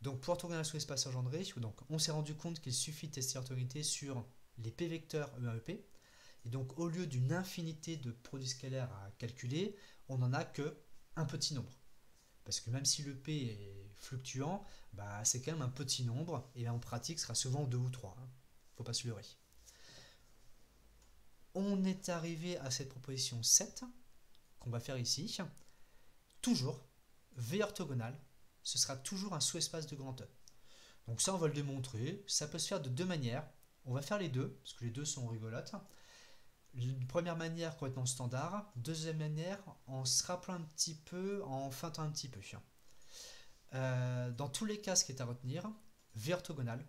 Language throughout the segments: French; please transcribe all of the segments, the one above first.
Donc pour orthogonal sous-espace engendré, donc on s'est rendu compte qu'il suffit de tester l'orthogonalité sur les p vecteurs E1, EP. Et donc au lieu d'une infinité de produits scalaires à calculer, on n'en a que un petit nombre. Parce que même si le p est fluctuant, bah, c'est quand même un petit nombre, et en pratique, ce sera souvent 2 ou 3. Faut pas se leurrer. On est arrivé à cette proposition 7, qu'on va faire ici. Toujours, V orthogonal, ce sera toujours un sous-espace de grand E. Donc ça, on va le démontrer. Ça peut se faire de deux manières. On va faire les deux, parce que les deux sont rigolotes. Une première manière complètement standard. Deuxième manière, en se rappelant un petit peu, en feintant un petit peu. Dans tous les cas, ce qui est à retenir, V orthogonal,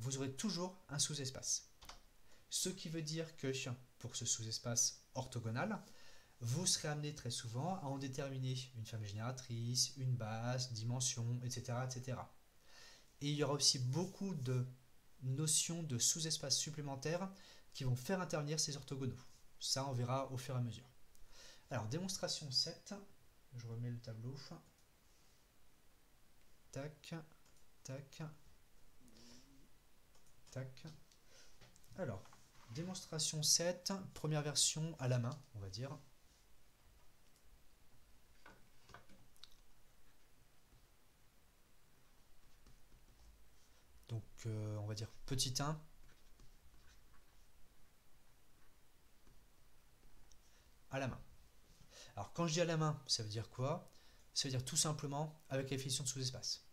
vous aurez toujours un sous-espace. Ce qui veut dire que pour ce sous-espace orthogonal, vous serez amené très souvent à en déterminer une famille génératrice, une base, dimension, etc., etc. Et il y aura aussi beaucoup de notions de sous-espaces supplémentaires qui vont faire intervenir ces orthogonaux. Ça, on verra au fur et à mesure. Alors, démonstration 7. Je remets le tableau. Tac, tac, tac. Alors, démonstration 7, première version à la main, on va dire. Donc, on va dire petit 1. À la main. Alors, quand je dis à la main, ça veut dire quoi? Ça veut dire tout simplement avec la définition de sous-espace.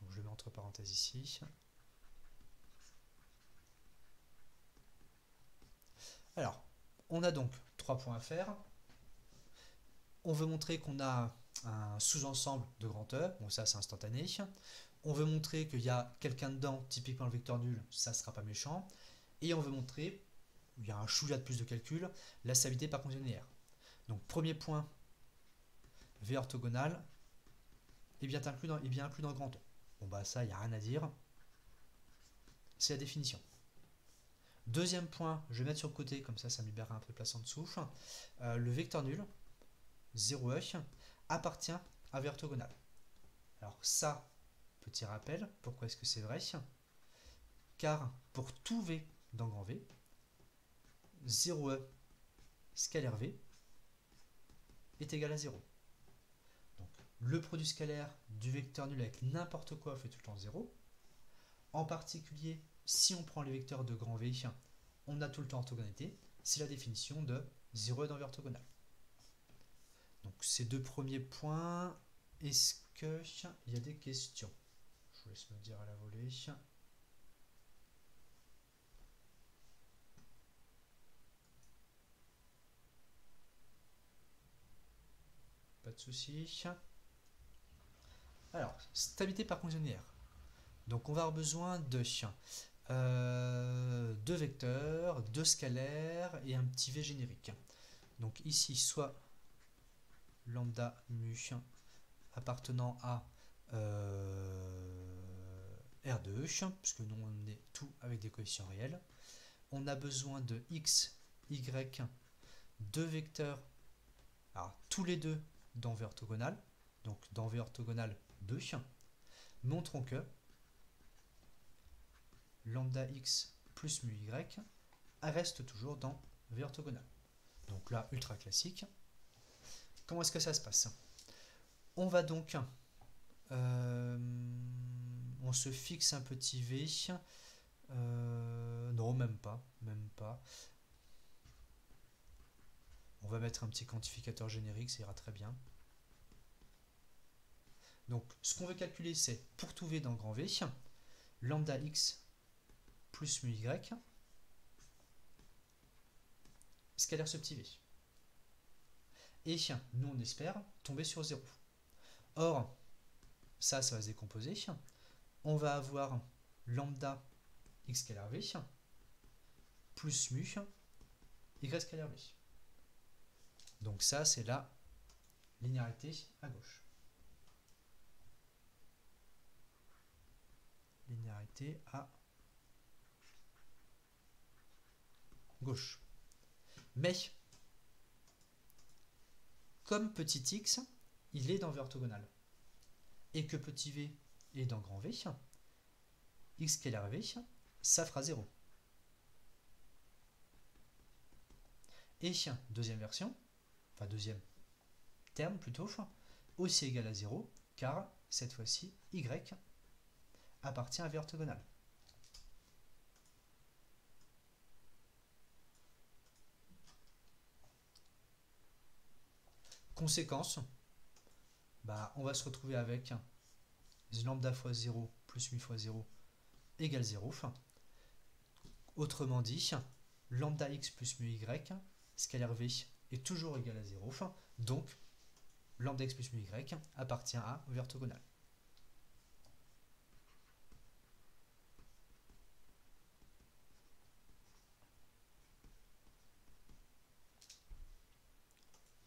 Donc, je le mets entre parenthèses ici. Alors, on a donc 3 points à faire. On veut montrer qu'on a un sous-ensemble de grand E, bon ça c'est instantané. On veut montrer qu'il y a quelqu'un dedans, typiquement le vecteur nul, ça sera pas méchant. Et on veut montrer, il y a un chouïa de plus de calcul, la stabilité par condition linéaire. Donc premier point, V orthogonal est bien inclus dans le grand E. Bon bah ça, il n'y a rien à dire. C'est la définition. Deuxième point, je vais mettre sur le côté, comme ça me libère un peu de place en dessous. Le vecteur nul, 0e, appartient à V orthogonal. Alors ça, petit rappel, pourquoi est-ce que c'est vrai? Car pour tout V dans grand V, 0e scalaire V est égal à 0. Donc le produit scalaire du vecteur nul avec n'importe quoi fait tout le temps 0. En particulier, si on prend les vecteurs de grand V, on a tout le temps orthogonalité. C'est la définition de 0 dans V orthogonal. Donc ces deux premiers points, est-ce qu'il y a des questions? Je vous laisse me dire à la volée. Pas de souci. Alors, stabilité par condition linéaire. Donc on va avoir besoin de deux vecteurs, deux scalaires et un petit v générique. Donc ici, soit lambda mu appartenant à R2, puisque nous on est tout avec des coefficients réels. On a besoin de x, y, deux vecteurs, alors tous les deux dans V orthogonal, donc dans V orthogonal 2. Montrons que lambda x plus mu y reste toujours dans V orthogonal. Donc là, ultra classique. Comment est-ce que ça se passe? On va donc, on se fixe un petit v, non même pas. On va mettre un petit quantificateur générique, ça ira très bien. Donc ce qu'on veut calculer, c'est pour tout v dans grand V, lambda x plus mu y, scalaire ce petit v. Et nous on espère tomber sur 0. Or, ça va se décomposer. On va avoir lambda x scalaire v plus mu y scalaire v. Donc ça, c'est la linéarité à gauche. Linéarité à gauche. Mais comme petit x, il est dans V orthogonal, et que petit v est dans grand V, x scalar v, ça fera 0. Et deuxième version, enfin deuxième terme plutôt, aussi égal à 0, car cette fois-ci, y appartient à V orthogonal. Conséquence, on va se retrouver avec lambda fois 0 plus mu fois 0 égale 0. Autrement dit, lambda x plus mu y, scalaire v, est toujours égal à 0. Donc, lambda x plus mu y appartient à V orthogonal.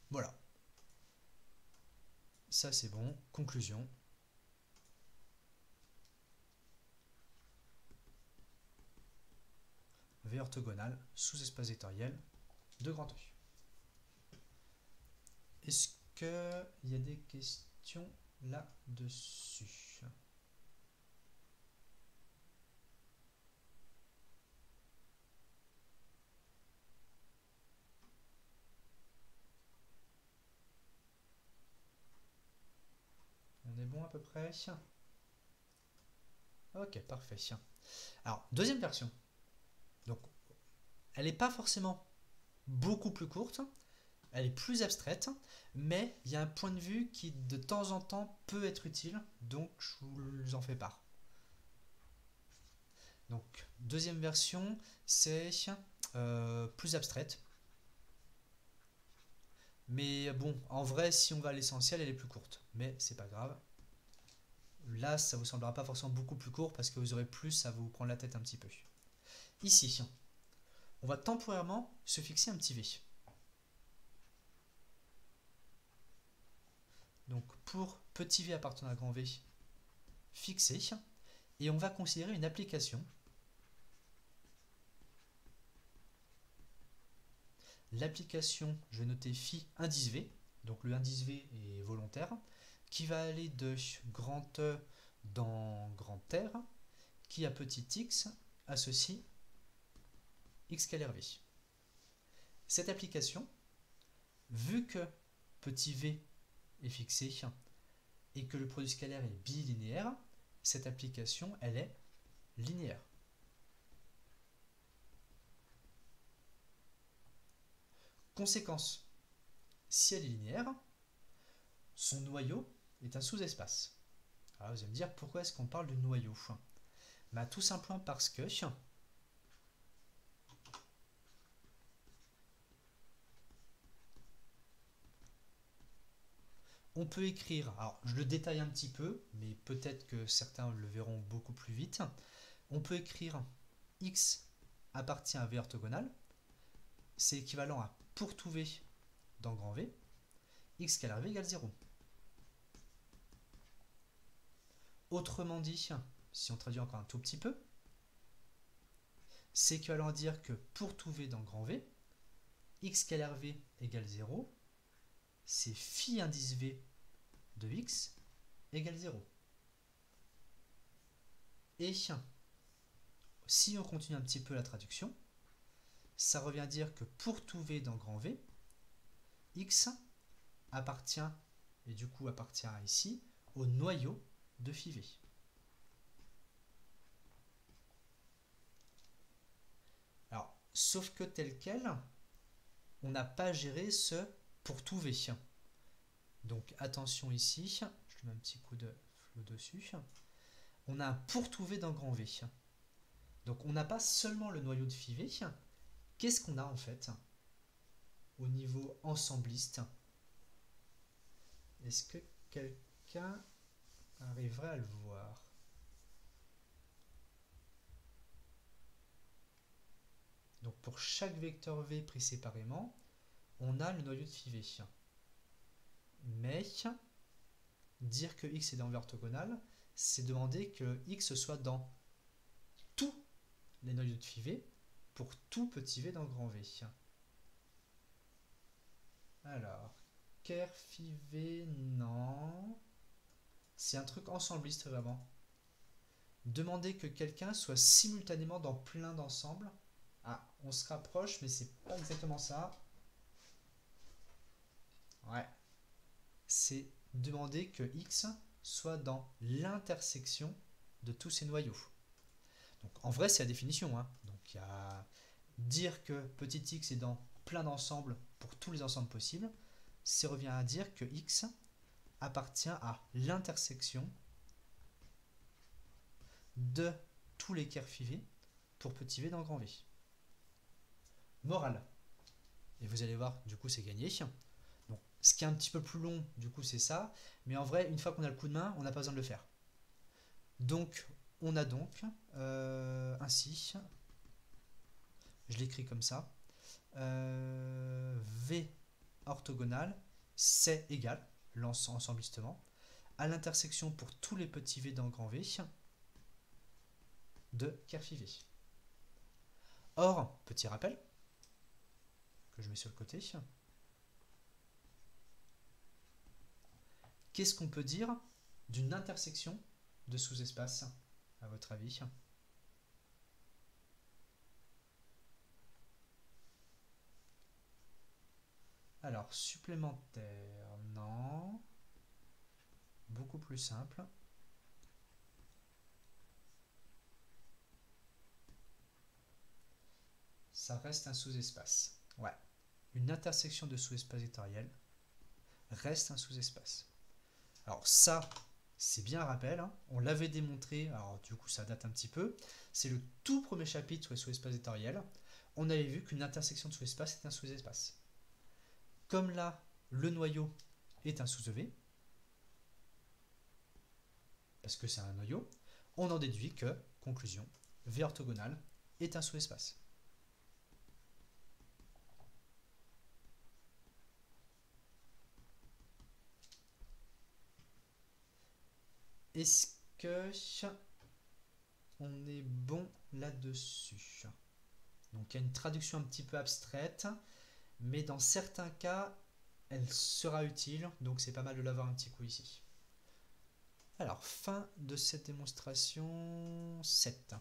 Voilà. Ça c'est bon. Conclusion. V orthogonal sous espace vectoriel de grand E. Est-ce qu'il y a des questions là-dessus? On est bon à peu près? Ok, parfait. Alors, deuxième version. Donc, elle n'est pas forcément beaucoup plus courte, elle est plus abstraite, mais il y a un point de vue qui de temps en temps peut être utile, donc je vous en fais part. Donc, deuxième version, c'est plus abstraite. Mais bon, en vrai, si on va à l'essentiel, elle est plus courte. Mais c'est pas grave. Là, ça vous semblera pas forcément beaucoup plus court parce que vous aurez plus à vous prendre la tête un petit peu. Ici, on va temporairement se fixer un petit v. Donc pour petit v appartenant à grand V, fixé, et on va considérer une application. L'application, je vais noter phi indice v, donc le indice v est volontaire, qui va aller de grand E dans grand R, qui à petit x associe x scalaire v. Cette application, vu que petit v est fixé et que le produit scalaire est bilinéaire, cette application, elle est linéaire. Conséquence, si elle est linéaire, son noyau est un sous-espace. Alors vous allez me dire, pourquoi est-ce qu'on parle de noyau? Tout simplement parce que on peut écrire, alors je le détaille un petit peu, mais peut-être que certains le verront beaucoup plus vite. On peut écrire x appartient à V orthogonal, c'est équivalent à pour tout V dans grand V, x scalar V égale 0. Autrement dit, si on traduit encore un tout petit peu, c'est équivalent à dire que pour tout V dans grand V, x scalar V égale 0, c'est phi indice V de x égale 0. Et si on continue un petit peu la traduction, ça revient à dire que pour tout V dans grand V, x appartient, et du coup appartient ici, au noyau de phi V. Alors, sauf que tel quel, on n'a pas géré ce pour tout V. Donc attention ici, je mets un petit coup de flou dessus. On a un pour tout V dans grand V. Donc on n'a pas seulement le noyau de phi V. Qu'est-ce qu'on a en fait au niveau ensembliste? Est-ce que quelqu'un arriverait à le voir? Donc pour chaque vecteur V pris séparément, on a le noyau de phi V. Mais dire que x est dans V orthogonal, c'est demander que x soit dans tous les noyaux de phi V pour tout petit v dans grand V. Alors, Kerfivé, non. C'est un truc ensembliste vraiment. Demander que quelqu'un soit simultanément dans plein d'ensembles. Ah, on se rapproche, mais c'est pas exactement ça. Ouais. C'est demander que X soit dans l'intersection de tous ces noyaux. Donc en vrai, c'est la définition, hein. Donc il y a dire que petit x est dans plein d'ensembles pour tous les ensembles possibles, ça revient à dire que x appartient à l'intersection de tous les Kerfy V pour petit v dans grand V. Morale. Et vous allez voir, du coup, c'est gagné. Donc, ce qui est un petit peu plus long, du coup, c'est ça. Mais en vrai, une fois qu'on a le coup de main, on n'a pas besoin de le faire. Donc, on a donc ainsi, je l'écris comme ça, V orthogonal, c'est égal, l'ensemblistement, à l'intersection pour tous les petits V dans grand V de Kerfy V. Or, petit rappel, que je mets sur le côté, qu'est-ce qu'on peut dire d'une intersection de sous-espace, à votre avis? Alors, supplémentaire, non. Beaucoup plus simple. Ça reste un sous-espace. Ouais. Une intersection de sous-espace vectoriel reste un sous-espace. Alors ça, c'est bien un rappel, hein. On l'avait démontré, alors du coup ça date un petit peu. C'est le tout premier chapitre sur les sous-espaces vectoriels. On avait vu qu'une intersection de sous-espace est un sous-espace. Comme là, le noyau est un sous-EV, parce que c'est un noyau, on en déduit que, conclusion, V orthogonal est un sous-espace. Est-ce que on est bon là-dessus? Donc il y a une traduction un petit peu abstraite, mais dans certains cas, elle sera utile, donc c'est pas mal de l'avoir un petit coup ici. Alors, fin de cette démonstration 7.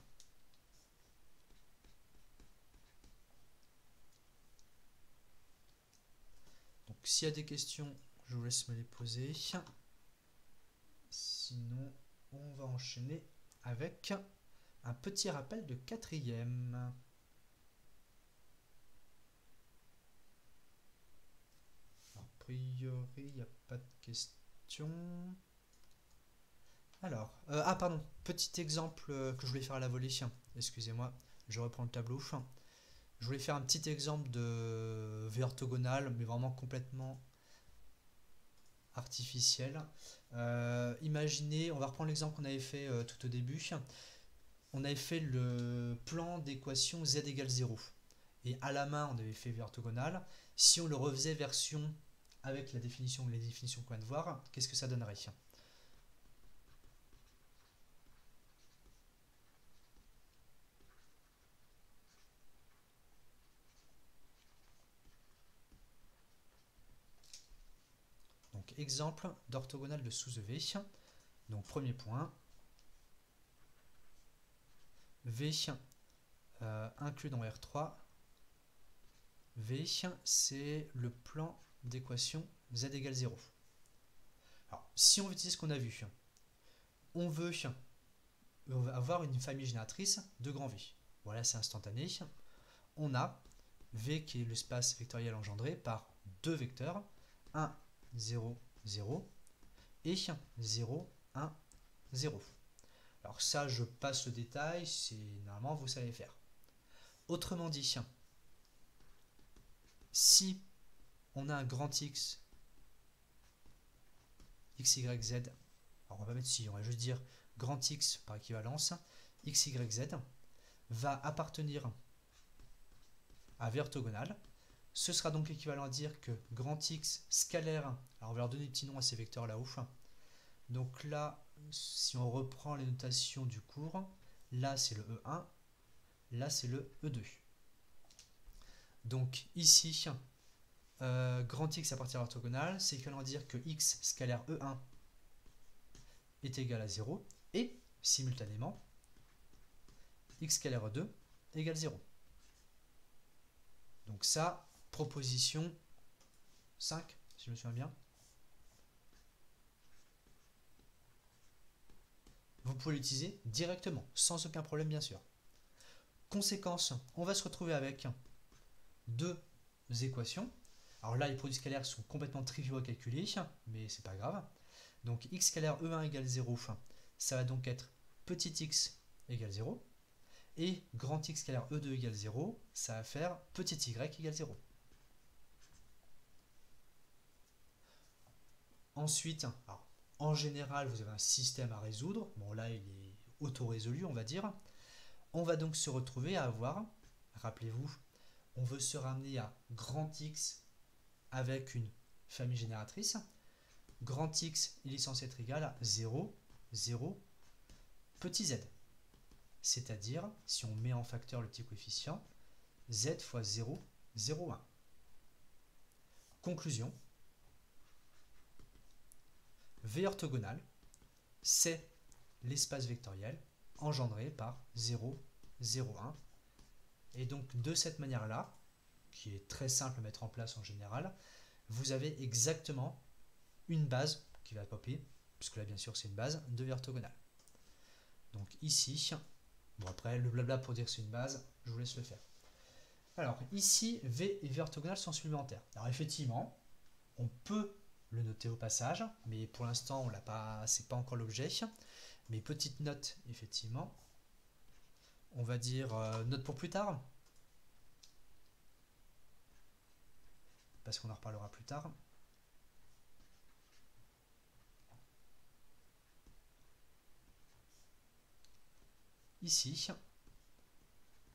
Donc s'il y a des questions, je vous laisse me les poser. Sinon, on va enchaîner avec un petit rappel de quatrième. A priori, il n'y a pas de questions. Alors, pardon, petit exemple que je voulais faire à la volée. Excusez-moi, je reprends le tableau. Je voulais faire un petit exemple de V orthogonal, mais vraiment complètement artificiel. Imaginez, on va reprendre l'exemple qu'on avait fait tout au début. On avait fait le plan d'équation z égale 0. Et à la main, on avait fait V orthogonal. Si on le refaisait version avec les définitions qu'on vient de voir, qu'est-ce que ça donnerait? Donc, exemple d'orthogonale de sous-EV. Donc, premier point. V inclus dans R3. V, c'est le plan d'équation z égale 0. Alors, si on utilise ce qu'on a vu, on veut avoir une famille génératrice de grand V. Voilà, c'est instantané. On a V qui est l'espace vectoriel engendré par deux vecteurs, 1, 0, 0 et 0, 1, 0. Alors ça, je passe le détail, c'est normalement vous savez faire. Autrement dit, si on a un grand X, X, Y, Z, alors on va mettre si, on va juste dire grand X par équivalence, X, Y, Z va appartenir à V orthogonal. Ce sera donc équivalent à dire que grand X scalaire, alors on va leur donner des petits noms à ces vecteurs là-haut. Donc là, si on reprend les notations du cours, là c'est le E1, là c'est le E2. Donc ici, grand X à partir orthogonale, c'est équivalent à dire que X scalaire E1 est égal à 0 et simultanément X scalaire E2 égale 0. Donc ça, proposition 5, si je me souviens bien. Vous pouvez l'utiliser directement, sans aucun problème bien sûr. Conséquence, on va se retrouver avec deux équations. Alors là, les produits scalaires sont complètement triviaux à calculer, mais c'est pas grave. Donc x scalaire E1 égale 0, ça va donc être petit x égale 0. Et grand X scalaire E2 égale 0, ça va faire petit y égale 0. Ensuite, alors, en général, vous avez un système à résoudre. Bon, là, il est auto-résolu, on va dire. On va donc se retrouver à avoir, rappelez-vous, on veut se ramener à grand X avec une famille génératrice. Grand X, il est censé être égal à 0, 0, petit z. C'est-à-dire, si on met en facteur le petit coefficient, z fois 0, 0, 1. Conclusion. V orthogonal, c'est l'espace vectoriel engendré par 0, 0, 1. Et donc, de cette manière-là, qui est très simple à mettre en place en général, vous avez exactement une base qui va popper, puisque là, bien sûr, c'est une base de V orthogonal. Donc ici, bon après, le blabla pour dire que c'est une base, je vous laisse le faire. Alors ici, V et V orthogonal sont supplémentaires. Alors effectivement, on peut le noter au passage, mais pour l'instant, on l'a pas, c'est pas encore l'objet. Mais petite note, effectivement, on va dire note pour plus tard, parce qu'on en reparlera plus tard. Ici,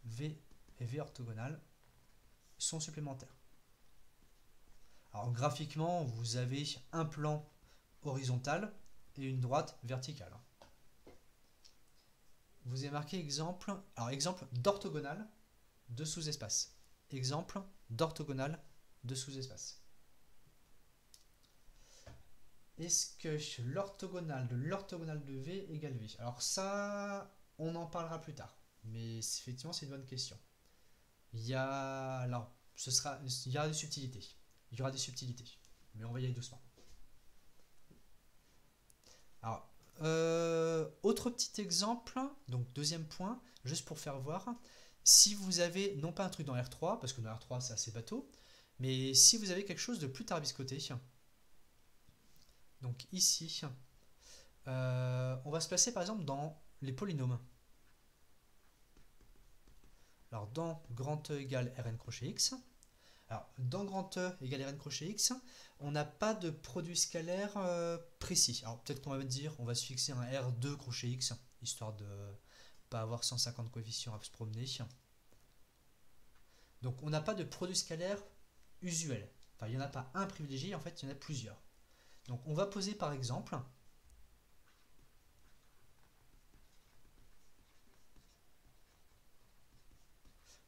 V et V orthogonal sont supplémentaires. Alors graphiquement, vous avez un plan horizontal et une droite verticale. Vous avez marqué exemple, alors exemple d'orthogonal de sous-espace. Exemple d'orthogonal de sous-espace. Est-ce que l'orthogonale de V égale V? Alors ça, on en parlera plus tard. Mais effectivement, c'est une bonne question. Il y a, alors, il y aura des subtilités. Il y aura des subtilités. Mais on va y aller doucement. Alors, autre petit exemple, donc deuxième point, juste pour faire voir. Si vous avez, non pas un truc dans R3, parce que dans R3 c'est assez bateau, mais si vous avez quelque chose de plus tarbiscoté, donc ici, on va se placer par exemple dans les polynômes. Alors dans grand E égale Rn crochet X, alors dans grand E égale Rn crochet X, on n'a pas de produit scalaire précis. Alors peut-être qu'on va dire, on va se fixer un R2 crochet X, histoire de pas avoir 150 coefficients à se promener. Donc on n'a pas de produit scalaire usuel. Enfin, il n'y en a pas un privilégié, en fait, il y en a plusieurs. Donc on va poser par exemple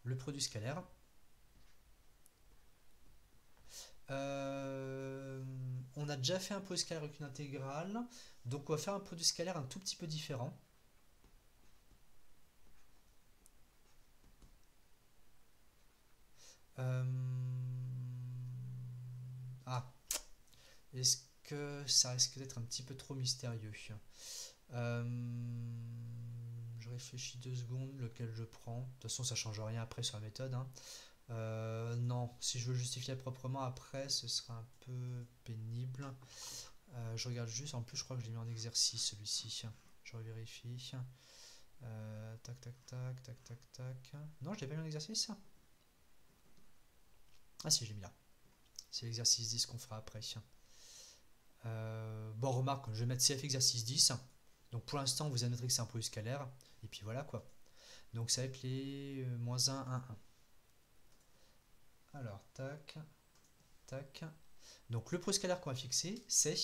le produit scalaire. On a déjà fait un produit scalaire avec une intégrale, donc on va faire un produit scalaire un tout petit peu différent. Est-ce que ça risque d'être un petit peu trop mystérieux? Je réfléchis 2 secondes, lequel je prends. De toute façon, ça change rien après sur la méthode. Non, si je veux justifier proprement après, ce sera un peu pénible. Je regarde juste, en plus je crois que je l'ai mis en exercice celui-ci. Je vérifie. Tac, tac, tac, tac, tac, tac. Non, je l'ai pas mis en exercice. Ah si, je l'ai mis là. C'est l'exercice 10 qu'on fera après. Bon, remarque, je vais mettre CF exercice 10. Donc pour l'instant, vous admettrez que c'est un produit scalaire. Et puis voilà quoi. Donc ça va être les -1, 1, 1. Alors, tac, tac. Donc le produit scalaire qu'on va fixer, c'est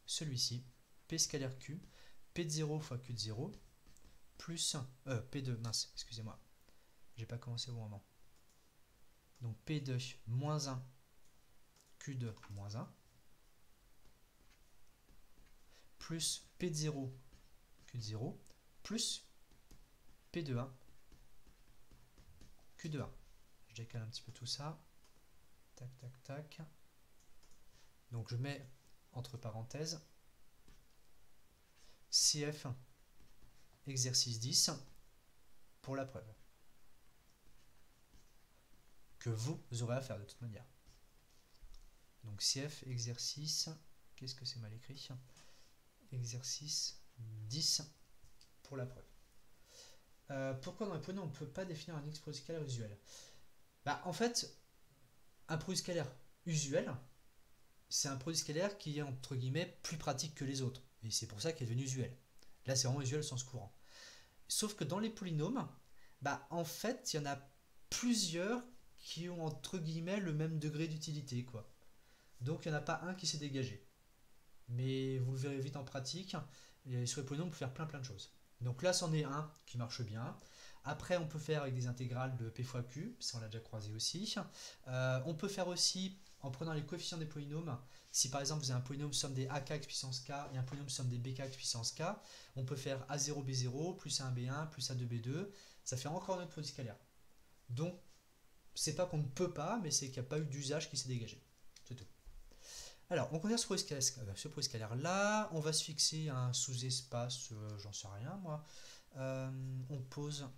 celui-ci. P scalaire Q. P de 0 fois Q de 0. Plus P2, mince, excusez-moi. J'ai pas commencé au bon moment. Donc P de -1 Q de moins 1 plus P de 0 Q de 0 plus P de 1 Q de 1. Je décale un petit peu tout ça. Tac, tac, tac. Donc je mets entre parenthèses CF exercice 10 pour la preuve que vous aurez à faire de toute manière. Donc CF exercice, qu'est-ce que c'est mal écrit? Exercice 10 pour la preuve. Pourquoi dans les polynômes on ne peut pas définir un x produit scalaire usuel? En fait, un produit scalaire usuel, c'est un produit scalaire qui est entre guillemets plus pratique que les autres. Et c'est pour ça qu'il est devenu usuel. Là, c'est vraiment usuel au sens courant. Sauf que dans les polynômes, en fait, il y en a plusieurs qui ont entre guillemets le même degré d'utilité, quoi. Donc il n'y en a pas un qui s'est dégagé. Mais vous le verrez vite en pratique. Et sur les polynômes, on peut faire plein de choses. Donc là, c'en est un qui marche bien. Après, on peut faire avec des intégrales de p fois q, ça on l'a déjà croisé aussi. On peut faire aussi en prenant les coefficients des polynômes. Si par exemple vous avez un polynôme somme des ak x puissance k et un polynôme somme des bk x puissance k, on peut faire a0 b0 plus a1 b1 plus a2 b2. Ça fait encore notre produit scalaire. Donc, c'est pas qu'on ne peut pas, mais c'est qu'il n'y a pas eu d'usage qui s'est dégagé. C'est tout. Alors, on considère ce produit scalaire là. On va se fixer un sous-espace, j'en sais rien moi. On pose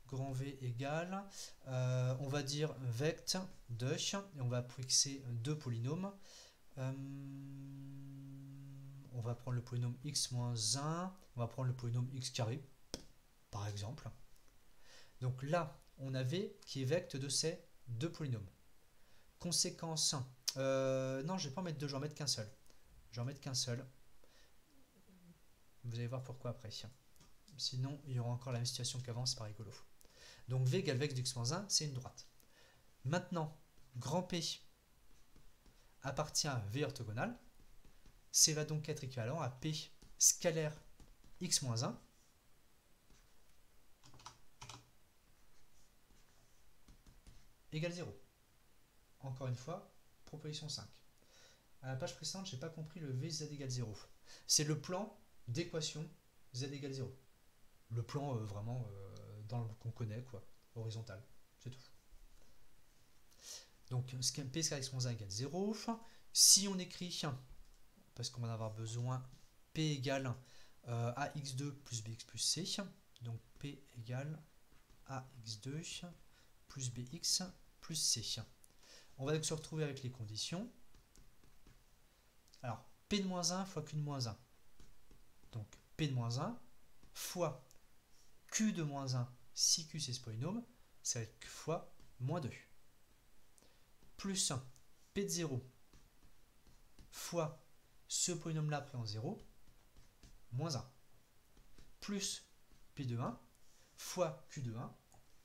grand V égale, on va dire vect de, et on va fixer deux polynômes. On va prendre le polynôme x-1, on va prendre le polynôme x carré, par exemple. Donc là, on a V qui est vect de ces deux polynômes. Conséquence, non, je ne vais pas en mettre deux, je vais en mettre qu'un seul. Je vais en mettre qu'un seul. Vous allez voir pourquoi après. Sinon, il y aura encore la même situation qu'avant, c'est pas rigolo. Donc V égale vect de x-1, c'est une droite. Maintenant, grand P appartient à V orthogonal. C va donc être équivalent à P scalaire x-1 égale 0. Encore une fois, proposition 5. À la page précédente, je n'ai pas compris le V z égale 0. C'est le plan d'équation z égale 0. Le plan vraiment qu'on connaît, quoi, horizontal. C'est tout. Donc, P scalaire x-1 égale 0. Si on écrit, parce qu'on va en avoir besoin, P égale ax2 plus bx plus c. Donc, P égale ax2 plus bx plus c. On va donc se retrouver avec les conditions. Alors, P de moins 1 fois Q de moins 1. Donc, P de moins 1 fois Q de moins 1, si Q c'est ce polynôme, ça va être fois moins 2. Plus P de 0 fois ce polynôme-là pris en 0, moins 1. Plus P de 1 fois Q de 1,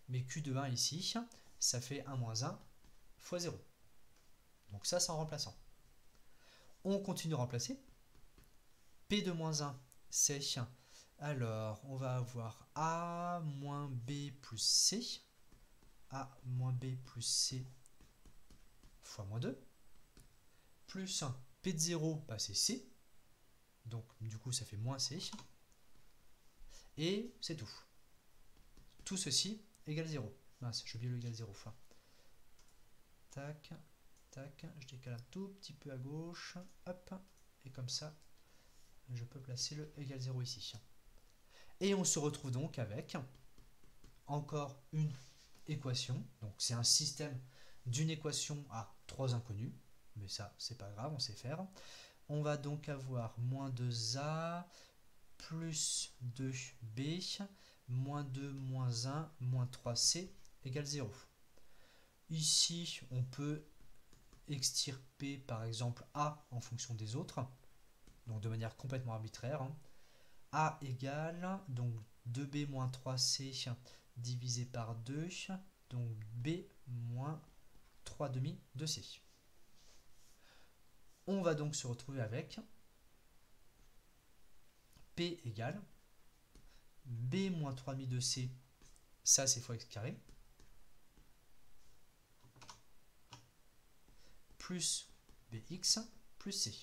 mais Q de 1 ici, ça fait 1 moins 1 fois 0. Donc ça, c'est en remplaçant. On continue à remplacer. P de moins 1, c'est... Alors, on va avoir A moins B plus C. A moins B plus C fois moins 2. Plus P de 0, c'est C. Donc, du coup, ça fait moins C. Et c'est tout. Tout ceci égale 0. Mince, j'ai oublié le égal 0. Enfin. Tac, tac. Je décale un tout petit peu à gauche. Hop. Et comme ça, je peux placer le égal 0 ici. Et on se retrouve donc avec encore une équation. Donc c'est un système d'une équation à 3 inconnus. Mais ça, c'est pas grave, on sait faire. On va donc avoir moins 2a plus 2b moins 2 moins 1 moins 3c égale 0. Ici, on peut extirper par exemple a en fonction des autres. Donc de manière complètement arbitraire. A égale donc 2b moins 3c divisé par 2, donc b moins 3 demi de c. On va donc se retrouver avec p égale b moins 3 demi de c, ça c'est fois x carré, plus bx plus c.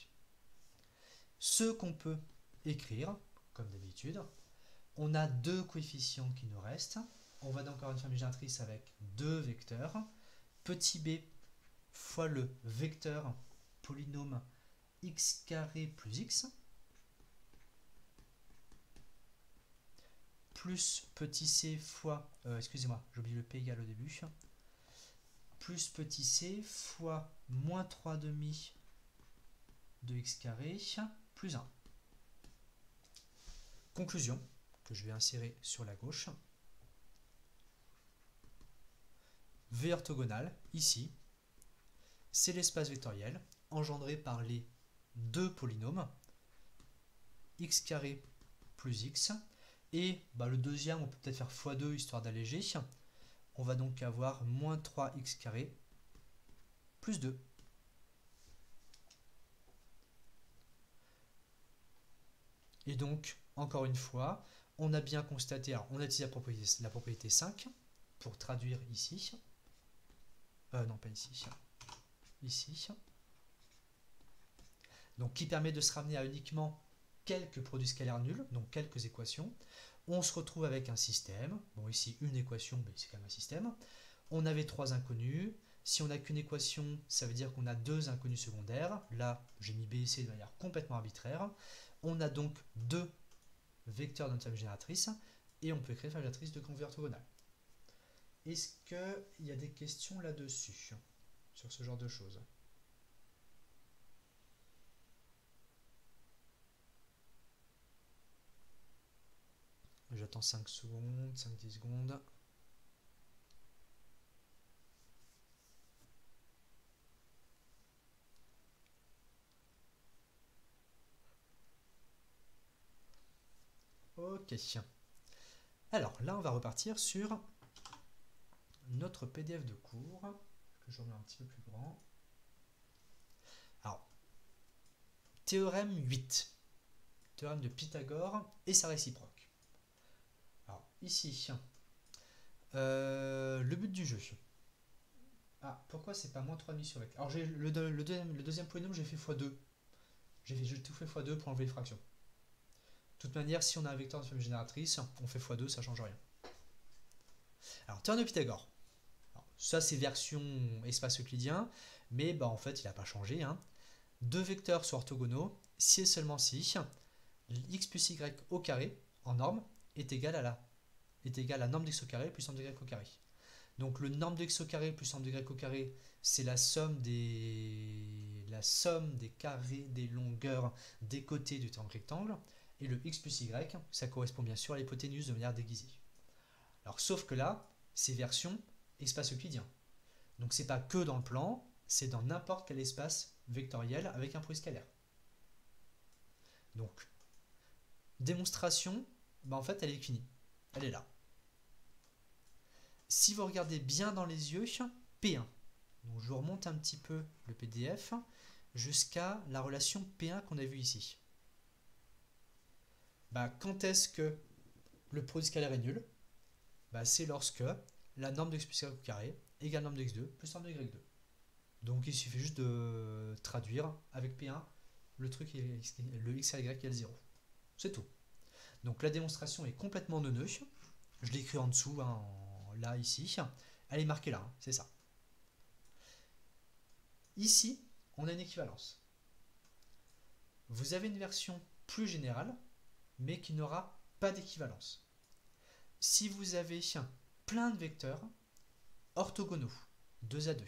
Ce qu'on peut écrire, comme d'habitude, on a deux coefficients qui nous restent. On va donc avoir une famille génératrice avec deux vecteurs. Petit b fois le vecteur polynôme x carré plus x, plus petit c fois, excusez-moi, j'ai oublié le p égale au début, plus petit c fois moins 3 demi de x carré plus 1. Conclusion que je vais insérer sur la gauche. V orthogonal, ici, c'est l'espace vectoriel engendré par les deux polynômes x carré plus x. Et le deuxième, on peut peut-être faire x2 histoire d'alléger. On va donc avoir moins 3x carré plus 2. Et donc, encore une fois, on a bien constaté, alors on a utilisé la propriété 5 pour traduire ici. Non, pas ici. Ici. Donc, qui permet de se ramener à uniquement quelques produits scalaires nuls, donc quelques équations. On se retrouve avec un système. Bon, ici, une équation, mais c'est quand même un système. On avait trois inconnus. Si on n'a qu'une équation, ça veut dire qu'on a deux inconnus secondaires. Là, j'ai mis B et C de manière complètement arbitraire. On a donc deux vecteurs dans notre famille génératrice. Et on peut créer une famille génératrice de grand V orthogonal. Est-ce qu'il y a des questions là-dessus, sur ce genre de choses? J'attends 5 secondes, 5-10 secondes. Ok. Alors là, on va repartir sur notre PDF de cours, que je remets un petit peu plus grand. Alors, théorème 8. Théorème de Pythagore et sa réciproque. Alors, ici, le but du jeu. Ah, pourquoi c'est pas moins 3,5 sur vecteur? Alors, le deuxième polynôme, j'ai fait x2. J'ai tout fait x2 pour enlever les fractions. De toute manière, si on a un vecteur de famille génératrice, on fait x2, ça ne change rien. Alors, théorème de Pythagore. Alors, ça, c'est version espace euclidien, mais en fait, il n'a pas changé. Deux vecteurs sont orthogonaux si et seulement si x plus y au carré, en norme, est égal à la norme d'x au carré plus norme de y au carré. Donc le norme de x au carré plus norme de y au carré, c'est la somme des carrés des longueurs des côtés du triangle rectangle. Et le x plus y, ça correspond bien sûr à l'hypoténuse de manière déguisée. Alors sauf que là, c'est version espace euclidien. Donc c'est pas que dans le plan, c'est dans n'importe quel espace vectoriel avec un produit scalaire. Donc, démonstration, en fait elle est finie. Elle est là. Si vous regardez bien dans les yeux, P1. Donc je vous remonte un petit peu le PDF jusqu'à la relation P1 qu'on a vue ici. Quand est-ce que le produit scalaire est nul? C'est lorsque la norme de x plus y au carré égale norme de x2 plus norme de y2. Donc il suffit juste de traduire avec P1 le x à y égale 0. C'est tout. Donc la démonstration est complètement neuneu. Je l'ai écrit en dessous, là, ici. Elle est marquée là, c'est ça. Ici, on a une équivalence. Vous avez une version plus générale, mais qui n'aura pas d'équivalence. Si vous avez plein de vecteurs orthogonaux, 2 à 2,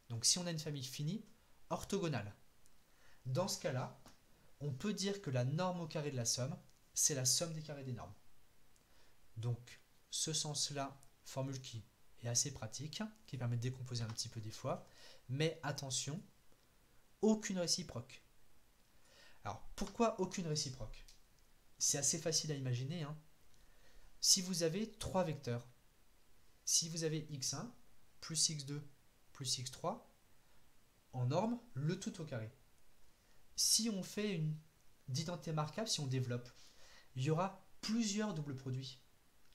donc si on a une famille finie, orthogonale, dans ce cas-là, on peut dire que la norme au carré de la somme, c'est la somme des carrés des normes. Donc, ce sens-là, formule qui est assez pratique, qui permet de décomposer un petit peu des fois, mais attention, aucune réciproque. Alors, pourquoi aucune réciproque? C'est assez facile à imaginer. Si vous avez 3 vecteurs, si vous avez x1 plus x2 plus x3, en norme, le tout au carré. Si on fait une d'identité marquable, si on développe, il y aura plusieurs doubles produits.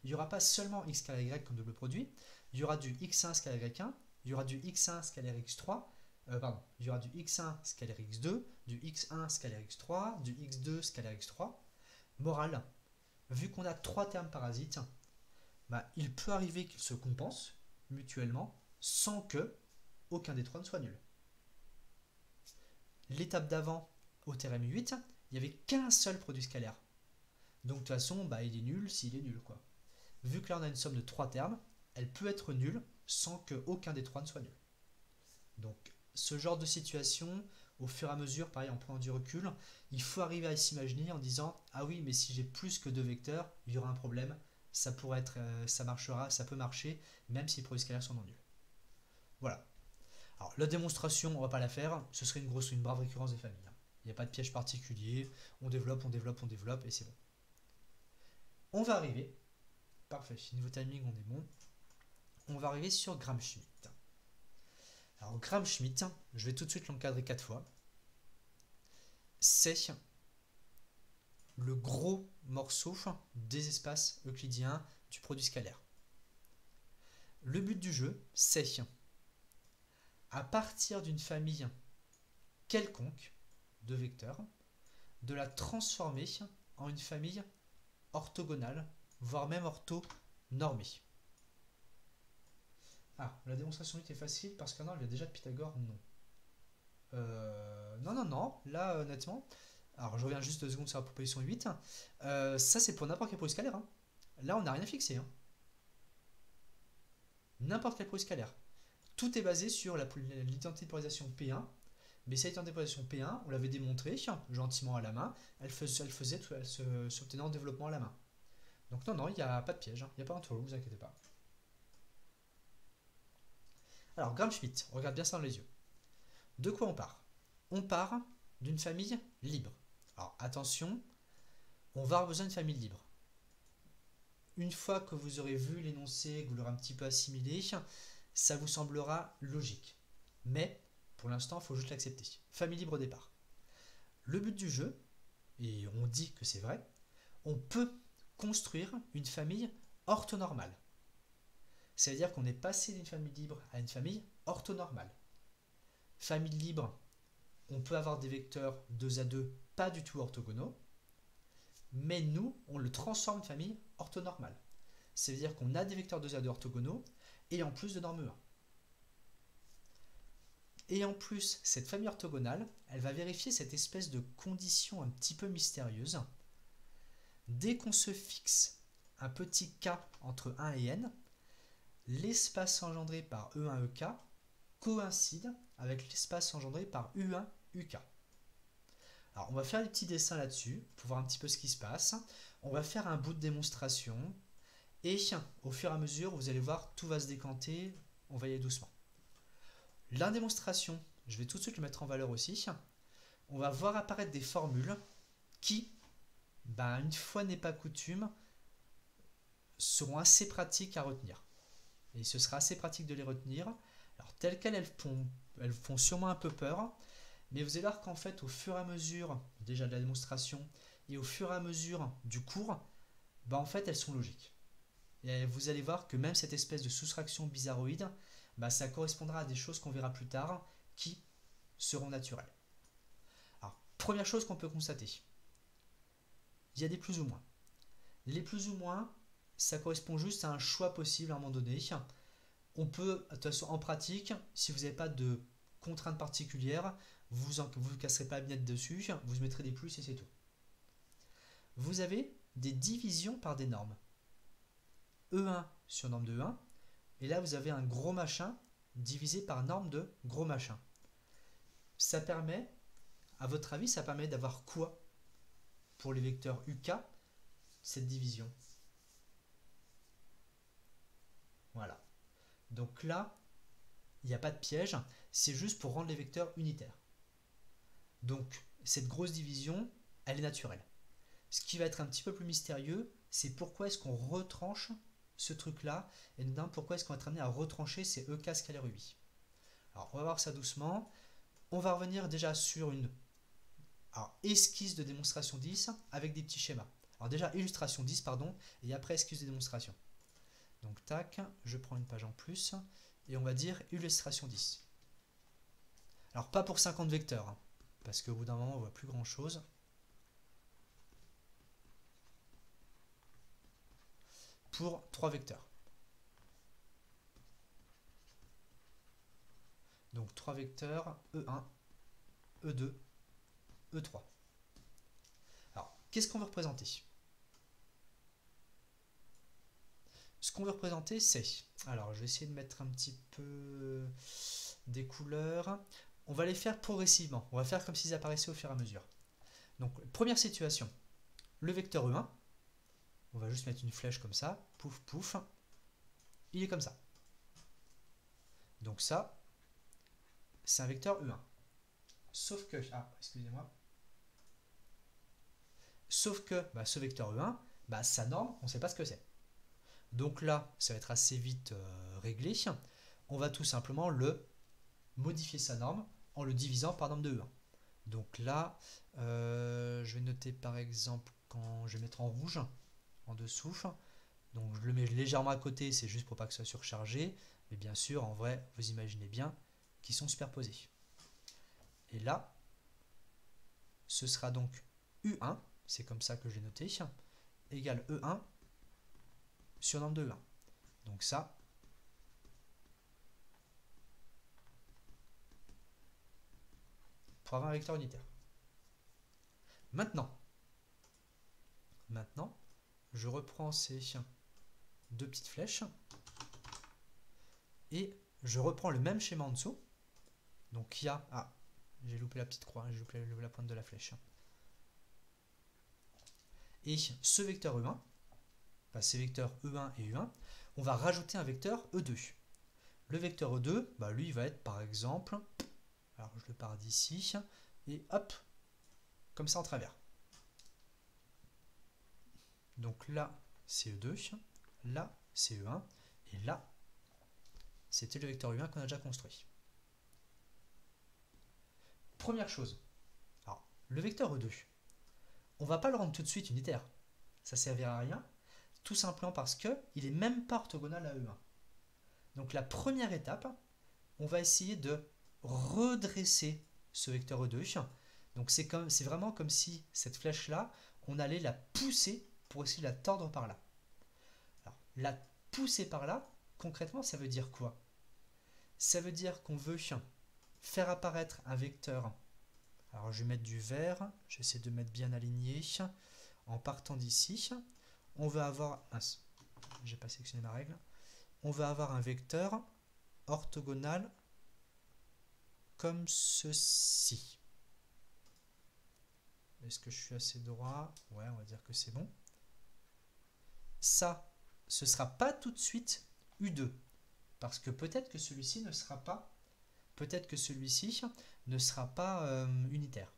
Il n'y aura pas seulement x carré y comme double produit, il y aura du x1 scalaire y1, il y aura du x1 scalaire x3, il y aura du x1 scalaire x2, du x1 scalaire x3, du x2 scalaire x3. Morale, vu qu'on a 3 termes parasites, bah, il peut arriver qu'ils se compensent mutuellement sans que aucun des trois ne soit nul. L'étape d'avant, au théorème 8, il n'y avait qu'un seul produit scalaire. Donc de toute façon, bah, il est nul s'il est nul, quoi. Vu que là on a une somme de 3 termes, elle peut être nulle sans qu'aucun des trois ne soit nul. Donc ce genre de situation, au fur et à mesure, pareil en prenant du recul, il faut arriver à s'imaginer en disant ah oui, mais si j'ai plus que 2 vecteurs, il y aura un problème, ça pourrait être, ça marchera, ça peut marcher, même si les produits scalaires sont non nuls. Voilà. Alors la démonstration, on va pas la faire, ce serait une brave récurrence des familles. Il n'y a pas de piège particulier, on développe, et c'est bon. On va arriver, parfait, niveau timing on est bon, on va arriver sur Gram-Schmidt. Alors Gram-Schmidt, je vais tout de suite l'encadrer 4 fois. C'est le gros morceau des espaces euclidiens du produit scalaire. Le but du jeu, c'est à partir d'une famille quelconque de vecteurs, de la transformer en une famille orthogonale, voire même orthonormée. Ah, la démonstration était facile parce que non, il y a déjà de Pythagore, non. Non, là honnêtement, alors je reviens juste 2 secondes sur la proposition 8, ça c'est pour n'importe quel produit scalaire. Hein. Là on n'a rien fixé. Hein. N'importe quel produit scalaire. Tout est basé sur l'identité de polarisation P1, mais cette identité de polarisation P1, on l'avait démontré gentiment à la main, elle s'obtenait en développement à la main. Donc non, il n'y a pas de piège, il n'y a pas d'entourloupe, vous inquiétez pas. Alors Gram-Schmidt, on regarde bien ça dans les yeux. De quoi on part? On part d'une famille libre. Alors attention, on va avoir besoin d'une famille libre. Une fois que vous aurez vu l'énoncé, que vous l'aurez un petit peu assimilé, ça vous semblera logique. Mais pour l'instant, il faut juste l'accepter. Famille libre au départ. Le but du jeu, et on dit que c'est vrai, on peut construire une famille orthonormale. C'est-à-dire qu'on est passé d'une famille libre à une famille orthonormale. Famille libre, on peut avoir des vecteurs 2 à 2 pas du tout orthogonaux, mais nous, on le transforme en famille orthonormale. C'est-à-dire qu'on a des vecteurs 2 à 2 orthogonaux et en plus de norme 1. Et en plus, cette famille orthogonale, elle va vérifier cette espèce de condition un petit peu mystérieuse. Dès qu'on se fixe un petit k entre 1 et n, l'espace engendré par E1 EK coïncide avec l'espace engendré par U1 UK. Alors on va faire des petits dessins là-dessus pour voir un petit peu ce qui se passe. On va faire un bout de démonstration et au fur et à mesure, vous allez voir, tout va se décanter, on va y aller doucement. La démonstration, je vais tout de suite le mettre en valeur aussi. On va voir apparaître des formules qui, une fois n'est pas coutume, seront assez pratiques à retenir. Et ce sera assez pratique de les retenir. Alors telles quelles, elles font sûrement un peu peur, mais vous allez voir qu'en fait, au fur et à mesure, déjà de la démonstration, et au fur et à mesure du cours, en fait, elles sont logiques. Et vous allez voir que même cette espèce de soustraction bizarroïde, ça correspondra à des choses qu'on verra plus tard, qui seront naturelles. Alors, première chose qu'on peut constater, il y a des plus ou moins. Les plus ou moins, ça correspond juste à un choix possible à un moment donné. On peut, de toute façon, en pratique, si vous n'avez pas de contraintes particulières, vous ne casserez pas la binette dessus, vous mettrez des plus et c'est tout. Vous avez des divisions par des normes. E1 sur norme de E1, et là vous avez un gros machin divisé par norme de gros machin. Ça permet, à votre avis, ça permet d'avoir quoi pour les vecteurs UK, cette division? Voilà. Donc là, il n'y a pas de piège, c'est juste pour rendre les vecteurs unitaires. Donc cette grosse division, elle est naturelle. Ce qui va être un petit peu plus mystérieux, c'est pourquoi est-ce qu'on retranche ce truc-là, et notamment pourquoi est-ce qu'on va être amené à retrancher ces EK scalaire UI. Alors on va voir ça doucement. On va revenir déjà sur une esquisse de démonstration 10 avec des petits schémas. Alors déjà illustration 10, pardon, et après esquisse de démonstration. Donc tac, je prends une page en plus, et on va dire illustration 10. Alors pas pour 50 vecteurs, hein, parce qu'au bout d'un moment on voit plus grand chose. Pour 3 vecteurs. Donc 3 vecteurs, E1, E2, E3. Alors, qu'est-ce qu'on veut représenter? Ce qu'on veut représenter, c'est... Alors, je vais essayer de mettre un petit peu des couleurs. On va les faire progressivement. On va faire comme s'ils apparaissaient au fur et à mesure. Donc, première situation. Le vecteur E1. On va juste mettre une flèche comme ça. Pouf, pouf. Il est comme ça. Donc ça, c'est un vecteur E1. Sauf que... Ah, excusez-moi. Sauf que ce vecteur E1, sa norme, on ne sait pas ce que c'est. Donc là, ça va être assez vite réglé. On va tout simplement le modifier sa norme en le divisant par nombre de E1. Donc là, je vais noter par exemple quand je vais mettre en rouge en dessous. Donc je le mets légèrement à côté, c'est juste pour pas que ce soit surchargé. Mais bien sûr, en vrai, vous imaginez bien qu'ils sont superposés. Et là, ce sera donc U1, c'est comme ça que je l'ai noté, égale E1 sur nombre de E1. Donc ça, pour avoir un vecteur unitaire. Maintenant, je reprends ces deux petites flèches et je reprends le même schéma en dessous. Donc il y a... Ah, j'ai loupé la petite croix, j'ai loupé la pointe de la flèche. Et ce vecteur E1, ces vecteurs E1 et U1, on va rajouter un vecteur E2. Le vecteur E2, lui, il va être par exemple... Alors je le pars d'ici, et hop, comme ça en travers. Donc là, c'est E2, là, c'est E1, et là, c'était le vecteur U1 qu'on a déjà construit. Première chose, alors, le vecteur E2, on ne va pas le rendre tout de suite unitaire. Ça ne servira à rien, tout simplement parce qu'il n'est même pas orthogonal à E1. Donc la première étape, on va essayer de redresser ce vecteur E2. Donc c'est vraiment comme si cette flèche-là, on allait la pousser pour essayer de la tordre par là. Alors, la pousser par là, concrètement, ça veut dire quoi? Ça veut dire qu'on veut faire apparaître un vecteur. Alors je vais mettre du vert, j'essaie de mettre bien aligné. En partant d'ici, on va avoir un... J'ai pas sélectionné ma règle. On va avoir un vecteur orthogonal comme ceci. Est-ce que je suis assez droit? Ouais, on va dire que c'est bon. Ça, ce ne sera pas tout de suite U2. Parce que peut-être que celui-ci ne sera pas... Peut-être que celui-ci ne sera pas unitaire.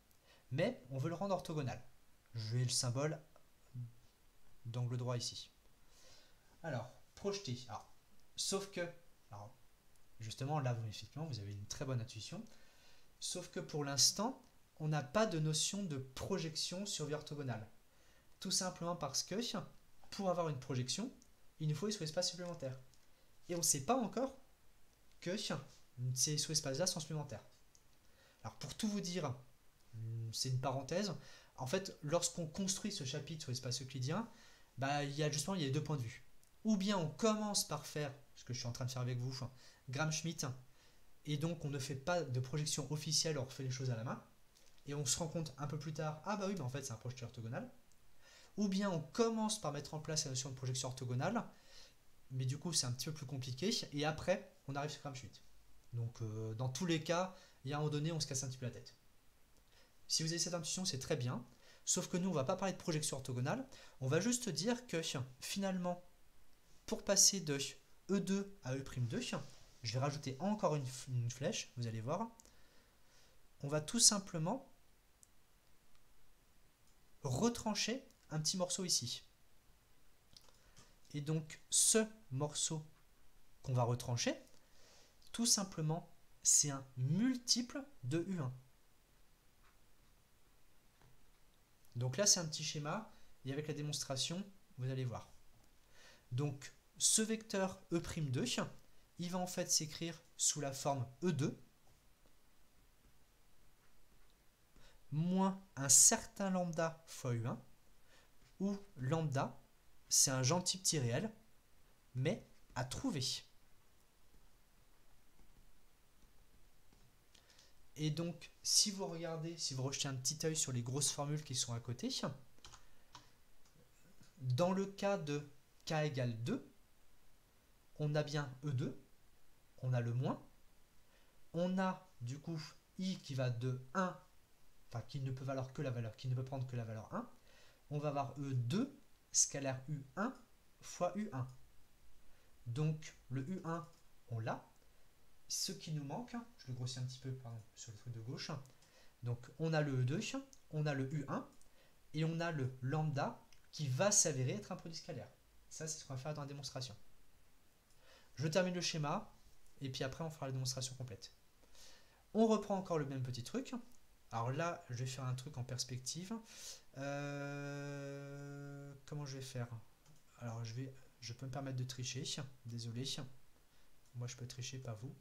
Mais on veut le rendre orthogonal. Je vais le symbole d'angle droit ici. Alors, projeter. Alors, sauf que... Alors, justement, là, effectivement, vous avez une très bonne intuition. Sauf que pour l'instant, on n'a pas de notion de projection sur vie orthogonale. Tout simplement parce que pour avoir une projection, il nous faut des sous-espaces supplémentaires. Et on ne sait pas encore que ces sous-espaces-là sont supplémentaires. Alors pour tout vous dire, c'est une parenthèse. En fait, lorsqu'on construit ce chapitre sur l'espace euclidien, il y a les deux points de vue. Ou bien on commence par faire, ce que je suis en train de faire avec vous, Gram-Schmidt, et donc on ne fait pas de projection officielle, on refait les choses à la main, et on se rend compte un peu plus tard, en fait c'est un projeteur orthogonal. Ou bien on commence par mettre en place la notion de projection orthogonale, mais du coup c'est un petit peu plus compliqué, et après on arrive sur Gram-Schmidt. Donc dans tous les cas, il y a un moment donné, on se casse un petit peu la tête. Si vous avez cette intuition, c'est très bien, sauf que nous on ne va pas parler de projection orthogonale, on va juste dire que finalement, pour passer de E2 à E'2, je vais rajouter encore une flèche, vous allez voir, on va tout simplement retrancher un petit morceau ici. Et donc ce morceau qu'on va retrancher, tout simplement, c'est un multiple de U1. Donc là, c'est un petit schéma, et avec la démonstration, vous allez voir. Donc ce vecteur E'2, il va en fait s'écrire sous la forme E2. moins un certain lambda fois U1, où lambda, c'est un gentil petit réel, mais à trouver. Et donc, si vous regardez, si vous rejetez un petit œil sur les grosses formules qui sont à côté, dans le cas de k égale 2, on a bien E2, on a le moins, on a du coup I qui va de 1, enfin qui ne peut valoir que la valeur, qui ne peut prendre que la valeur 1, on va avoir E2 scalaire U1 fois U1. Donc le U1, on l'a. Ce qui nous manque, je le grossis un petit peu pardon, sur le truc de gauche, donc on a le E2, on a le U1, et on a le lambda qui va s'avérer être un produit scalaire. Ça, c'est ce qu'on va faire dans la démonstration. Je termine le schéma, et puis après on fera la démonstration complète. On reprend encore le même petit truc. Alors là, je vais faire un truc en perspective. Comment je vais faire? Alors je peux me permettre de tricher. Désolé. Moi je peux tricher, pas vous.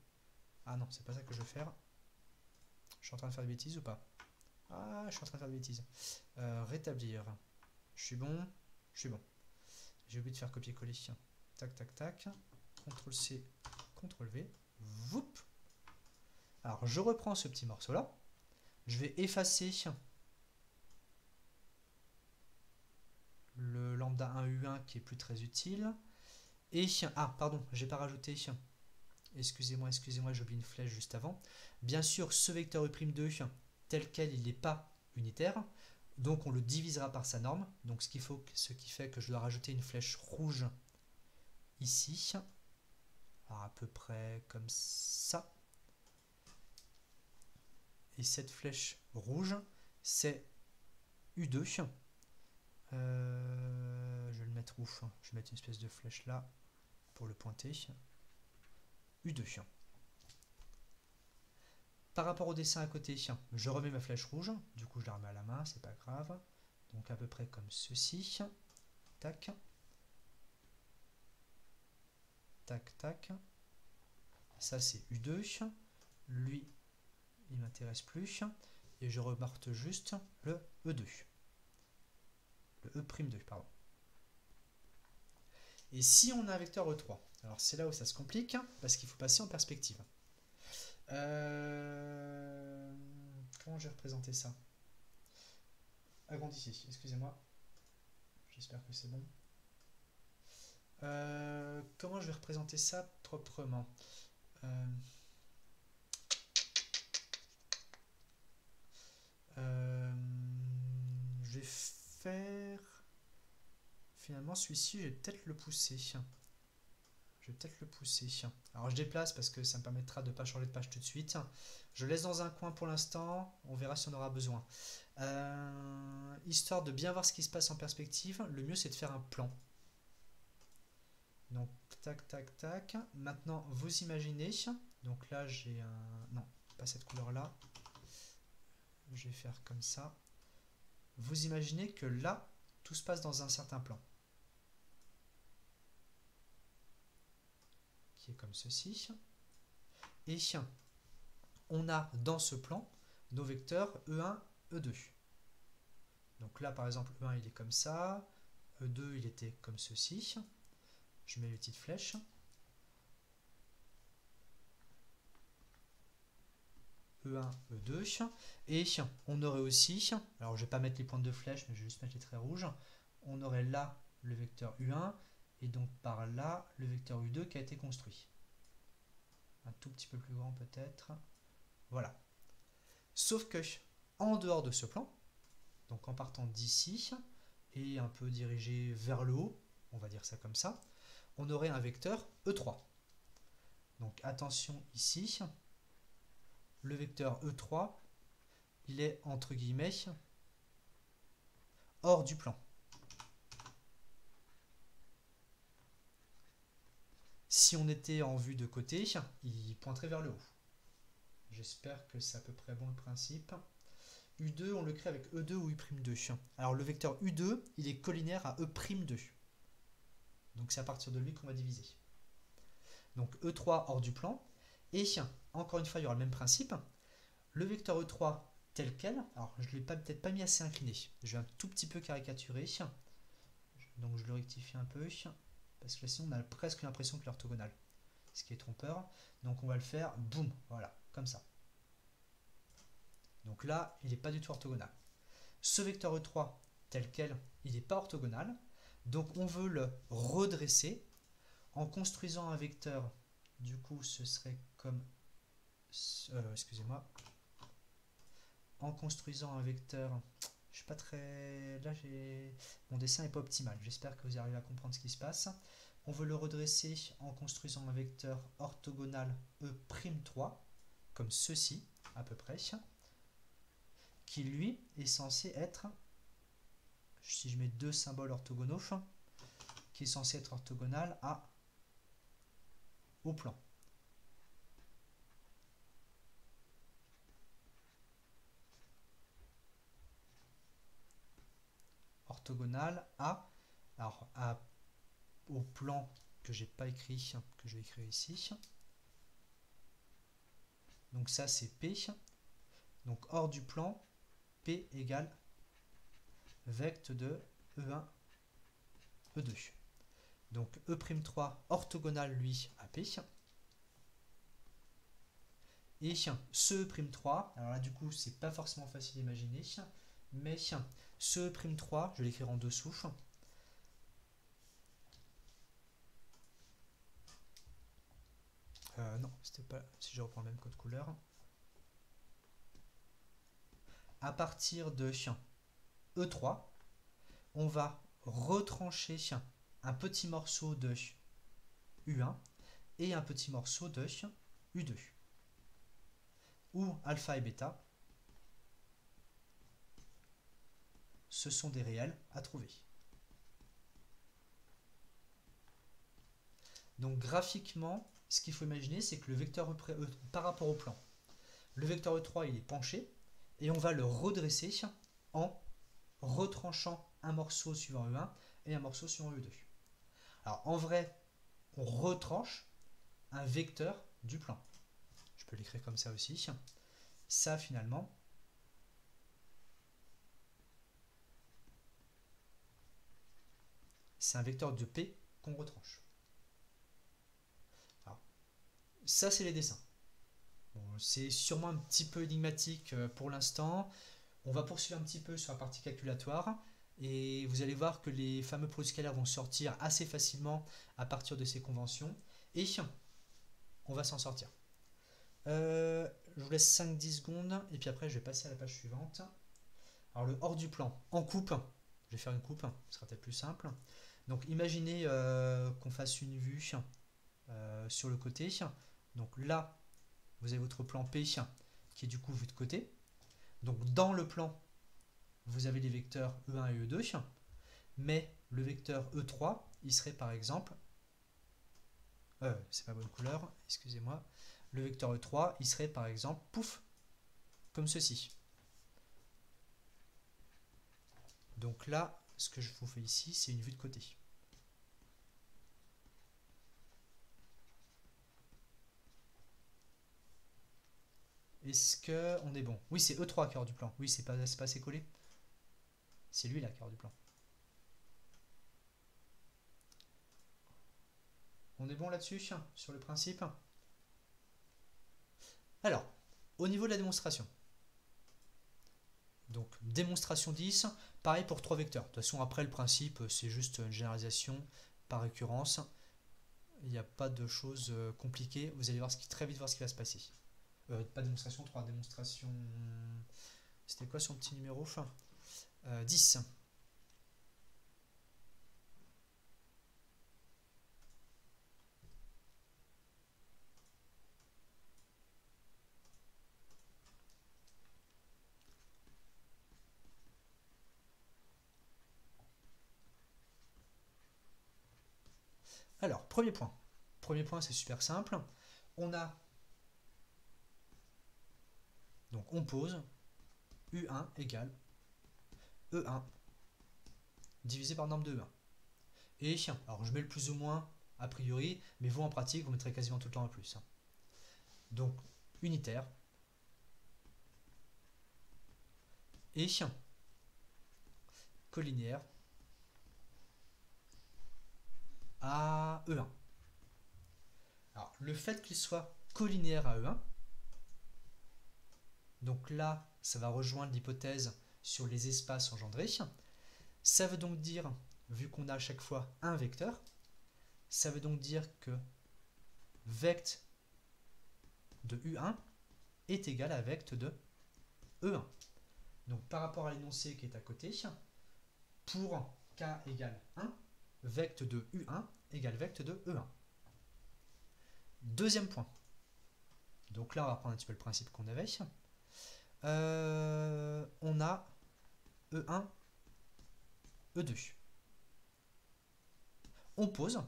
Ah non, c'est pas ça que je veux faire. Je suis en train de faire des bêtises ou pas? Ah, je suis en train de faire des bêtises. Rétablir. Je suis bon. Je suis bon. J'ai oublié de faire copier-coller. Tac, tac, tac. CTRL-C, CTRL-V. Voup. Alors, je reprends ce petit morceau-là. Je vais effacer le lambda 1 U1 qui est plus très utile. Et, ah, pardon, j'ai pas rajouté. Excusez-moi, j'ai oublié une flèche juste avant. Bien sûr, ce vecteur U'2, tel quel, il n'est pas unitaire. Donc, on le divisera par sa norme. Donc, ce qui fait que je dois rajouter une flèche rouge ici. Alors, à peu près comme ça. Et cette flèche rouge, c'est U2. Je vais le mettre où? Je vais mettre une espèce de flèche là pour le pointer. U2. Par rapport au dessin à côté, je remets ma flèche rouge. Du coup, je la remets à la main, c'est pas grave. Donc à peu près comme ceci. Tac. Tac, tac. Ça, c'est U2. Lui, il m'intéresse plus. Et je remarque juste le E2. Le E'2, pardon. Et si on a un vecteur E3, alors c'est là où ça se complique, parce qu'il faut passer en perspective. Comment je vais représenter ça? Agrandissez, excusez-moi. J'espère que c'est bon. Comment je vais représenter ça proprement? Je vais faire... Finalement, celui-ci, je vais peut-être le pousser. Alors, je déplace parce que ça me permettra de ne pas changer de page tout de suite. Je laisse dans un coin pour l'instant. On verra si on aura besoin. Histoire de bien voir ce qui se passe en perspective, le mieux, c'est de faire un plan. Donc, tac, tac, tac. Maintenant, vous imaginez. Donc là, j'ai un... Non, pas cette couleur-là. Je vais faire comme ça. Vous imaginez que là, tout se passe dans un certain plan. Qui est comme ceci. Et on a dans ce plan nos vecteurs E1, E2. Donc là, par exemple, E1, il est comme ça. E2, il était comme ceci. Je mets les petites flèches. E1, E2. Et on aurait aussi, alors je ne vais pas mettre les pointes de flèche, mais je vais juste mettre les traits rouges. On aurait là le vecteur U1, et donc par là, le vecteur U2 qui a été construit. Un tout petit peu plus grand peut-être. Voilà. Sauf que, en dehors de ce plan, donc en partant d'ici, et un peu dirigé vers le haut, on va dire ça comme ça, on aurait un vecteur E3. Donc attention ici, le vecteur E3, il est entre guillemets hors du plan. Si on était en vue de côté, il pointerait vers le haut. J'espère que c'est à peu près bon le principe. U2, on le crée avec E2 ou U'2. Alors le vecteur U2, il est collinaire à E'2. Donc c'est à partir de lui qu'on va diviser. Donc E3 hors du plan. Et encore une fois, il y aura le même principe. Le vecteur E3, tel quel. Alors, je ne l'ai peut-être pas mis assez incliné. Je vais un tout petit peu caricaturer. Donc, je le rectifie un peu. Parce que là, sinon, on a presque l'impression qu'il est orthogonal. Ce qui est trompeur. Donc, on va le faire, boum, voilà, comme ça. Donc là, il n'est pas du tout orthogonal. Ce vecteur E3, tel quel, il n'est pas orthogonal. Donc, on veut le redresser en construisant un vecteur. Du coup, ce serait comme... excusez-moi. En construisant un vecteur... Je suis pas très... Là, mon dessin n'est pas optimal. J'espère que vous arrivez à comprendre ce qui se passe. On veut le redresser en construisant un vecteur orthogonal E'3, comme ceci, à peu près, qui lui est censé être, si je mets deux symboles orthogonaux, qui est censé être orthogonal au plan. Orthogonal au plan que j'ai pas écrit, que je vais écrire ici. Donc ça c'est P. Donc hors du plan, P égale vecte de E1, E2. Donc E'3 orthogonal lui à P. Et ce E'3, alors là du coup c'est pas forcément facile d'imaginer, mais ce E'3, je vais l'écrire en dessous. Non, c'était pas. Si je reprends le même code couleur. À partir de E3, on va retrancher un petit morceau de U1 et un petit morceau de U2. Où alpha et bêta, ce sont des réels à trouver. Donc graphiquement, ce qu'il faut imaginer, c'est que le vecteur E, par rapport au plan, le vecteur E3 il est penché et on va le redresser en retranchant un morceau suivant E1 et un morceau suivant E2. Alors en vrai, on retranche un vecteur du plan. Je peux l'écrire comme ça aussi. Ça finalement, c'est un vecteur de P qu'on retranche. Alors, ça c'est les dessins. Bon, c'est sûrement un petit peu énigmatique pour l'instant. On va poursuivre un petit peu sur la partie calculatoire et vous allez voir que les fameux produits scalaires vont sortir assez facilement à partir de ces conventions et on va s'en sortir. Je vous laisse 5-10 secondes et puis après je vais passer à la page suivante. Alors le hors du plan en coupe, je vais faire une coupe, ce sera peut-être plus simple. Donc imaginez qu'on fasse une vue sur le côté. Donc là, vous avez votre plan P qui est du coup vu de côté. Donc dans le plan, vous avez les vecteurs E1 et E2, mais le vecteur E3, il serait par exemple, c'est pas bonne couleur, excusez-moi, le vecteur E3, il serait par exemple, pouf, comme ceci. Donc là, ce que je vous fais ici, c'est une vue de côté. Est-ce qu'on est bon? Oui, c'est E3 qui est hors du plan. Oui, c'est pas assez collé. C'est lui là qui est hors du plan. On est bon là-dessus, sur le principe? Alors, au niveau de la démonstration. Donc, démonstration 10, pareil pour 3 vecteurs. De toute façon, après, le principe, c'est juste une généralisation par récurrence. Il n'y a pas de choses compliquées. Vous allez voir très vite voir ce qui va se passer. Pas démonstration 3, démonstration... C'était quoi son petit numéro 10. Alors, premier point. Premier point, c'est super simple. Donc on pose U1 égale E1 divisé par norme de E1. Et alors je mets le plus ou moins a priori, mais vous en pratique, vous mettrez quasiment tout le temps un plus. Donc unitaire est collinéaire à E1. Alors, le fait qu'il soit collinéaire à E1, donc là, ça va rejoindre l'hypothèse sur les espaces engendrés. Ça veut donc dire, vu qu'on a à chaque fois un vecteur, ça veut donc dire que vect de U1 est égal à vect de E1. Donc par rapport à l'énoncé qui est à côté, pour k égale 1, vect de U1 égale vect de E1. Deuxième point. Donc là, on va reprendre un petit peu le principe qu'on avait. On a E1, E2. On pose.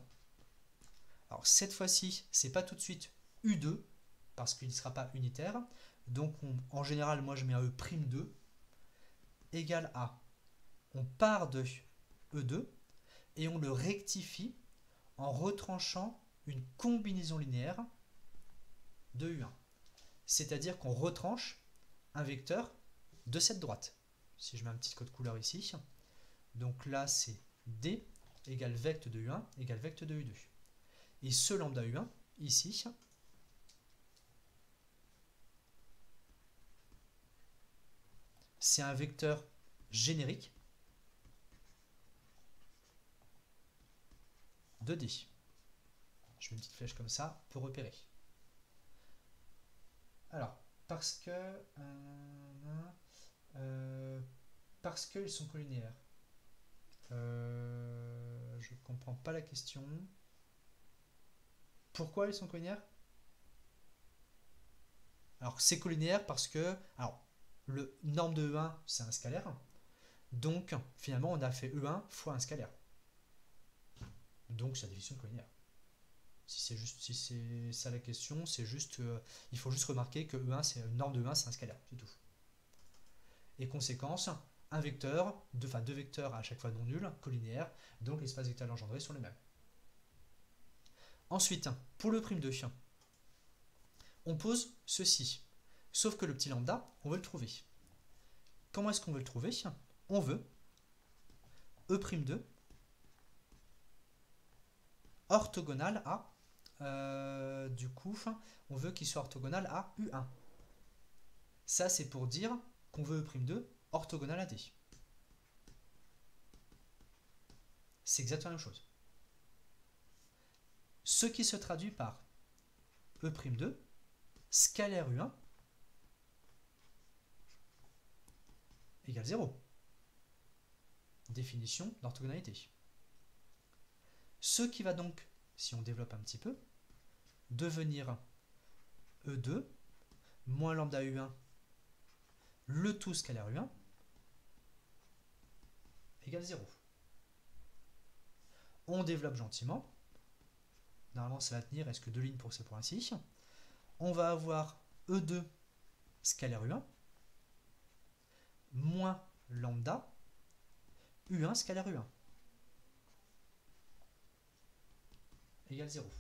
Alors cette fois-ci, c'est pas tout de suite U2, parce qu'il ne sera pas unitaire. Donc en général, moi je mets un E'2 égale à, on part de E2 et on le rectifie en retranchant une combinaison linéaire de U1. C'est-à-dire qu'on retranche un vecteur de cette droite. Si je mets un petit code couleur ici, donc là c'est D égale vect de U1 égale vect de U2. Et ce lambda U1, ici, c'est un vecteur générique de D. Je mets une petite flèche comme ça pour repérer. Alors, parce qu'ils sont collinéaires. Je ne comprends pas la question. Pourquoi ils sont collinéaires? Alors, c'est collinéaire parce que, alors, le norme de E1, c'est un scalaire. Donc, finalement, on a fait E1 fois un scalaire. Donc, c'est la définition de collinéaire. Si c'est ça la question, c'est juste, il faut juste remarquer que E1, c'est une norme de E1, c'est un scalaire, c'est tout. Et conséquence, un vecteur, deux vecteurs à chaque fois non nuls, collinéaires, donc l'espace vectoriel engendré sont les mêmes. Ensuite, pour le prime 2, on pose ceci. Sauf que le petit lambda, on veut le trouver. Comment est-ce qu'on veut le trouver? On veut E'2 orthogonal à, du coup, on veut qu'il soit orthogonal à U1. Ça, c'est pour dire qu'on veut E'2 orthogonal à D. C'est exactement la même chose. Ce qui se traduit par E'2 scalaire U1 égale 0. Définition d'orthogonalité. Ce qui va donc, si on développe un petit peu, devenir E2 moins lambda U1 le tout scalaire U1 égale 0. On développe gentiment. Normalement, ça va tenir, reste que deux lignes pour ce point-ci. On va avoir E2 scalaire U1 moins lambda U1 scalaire U1 égale 0.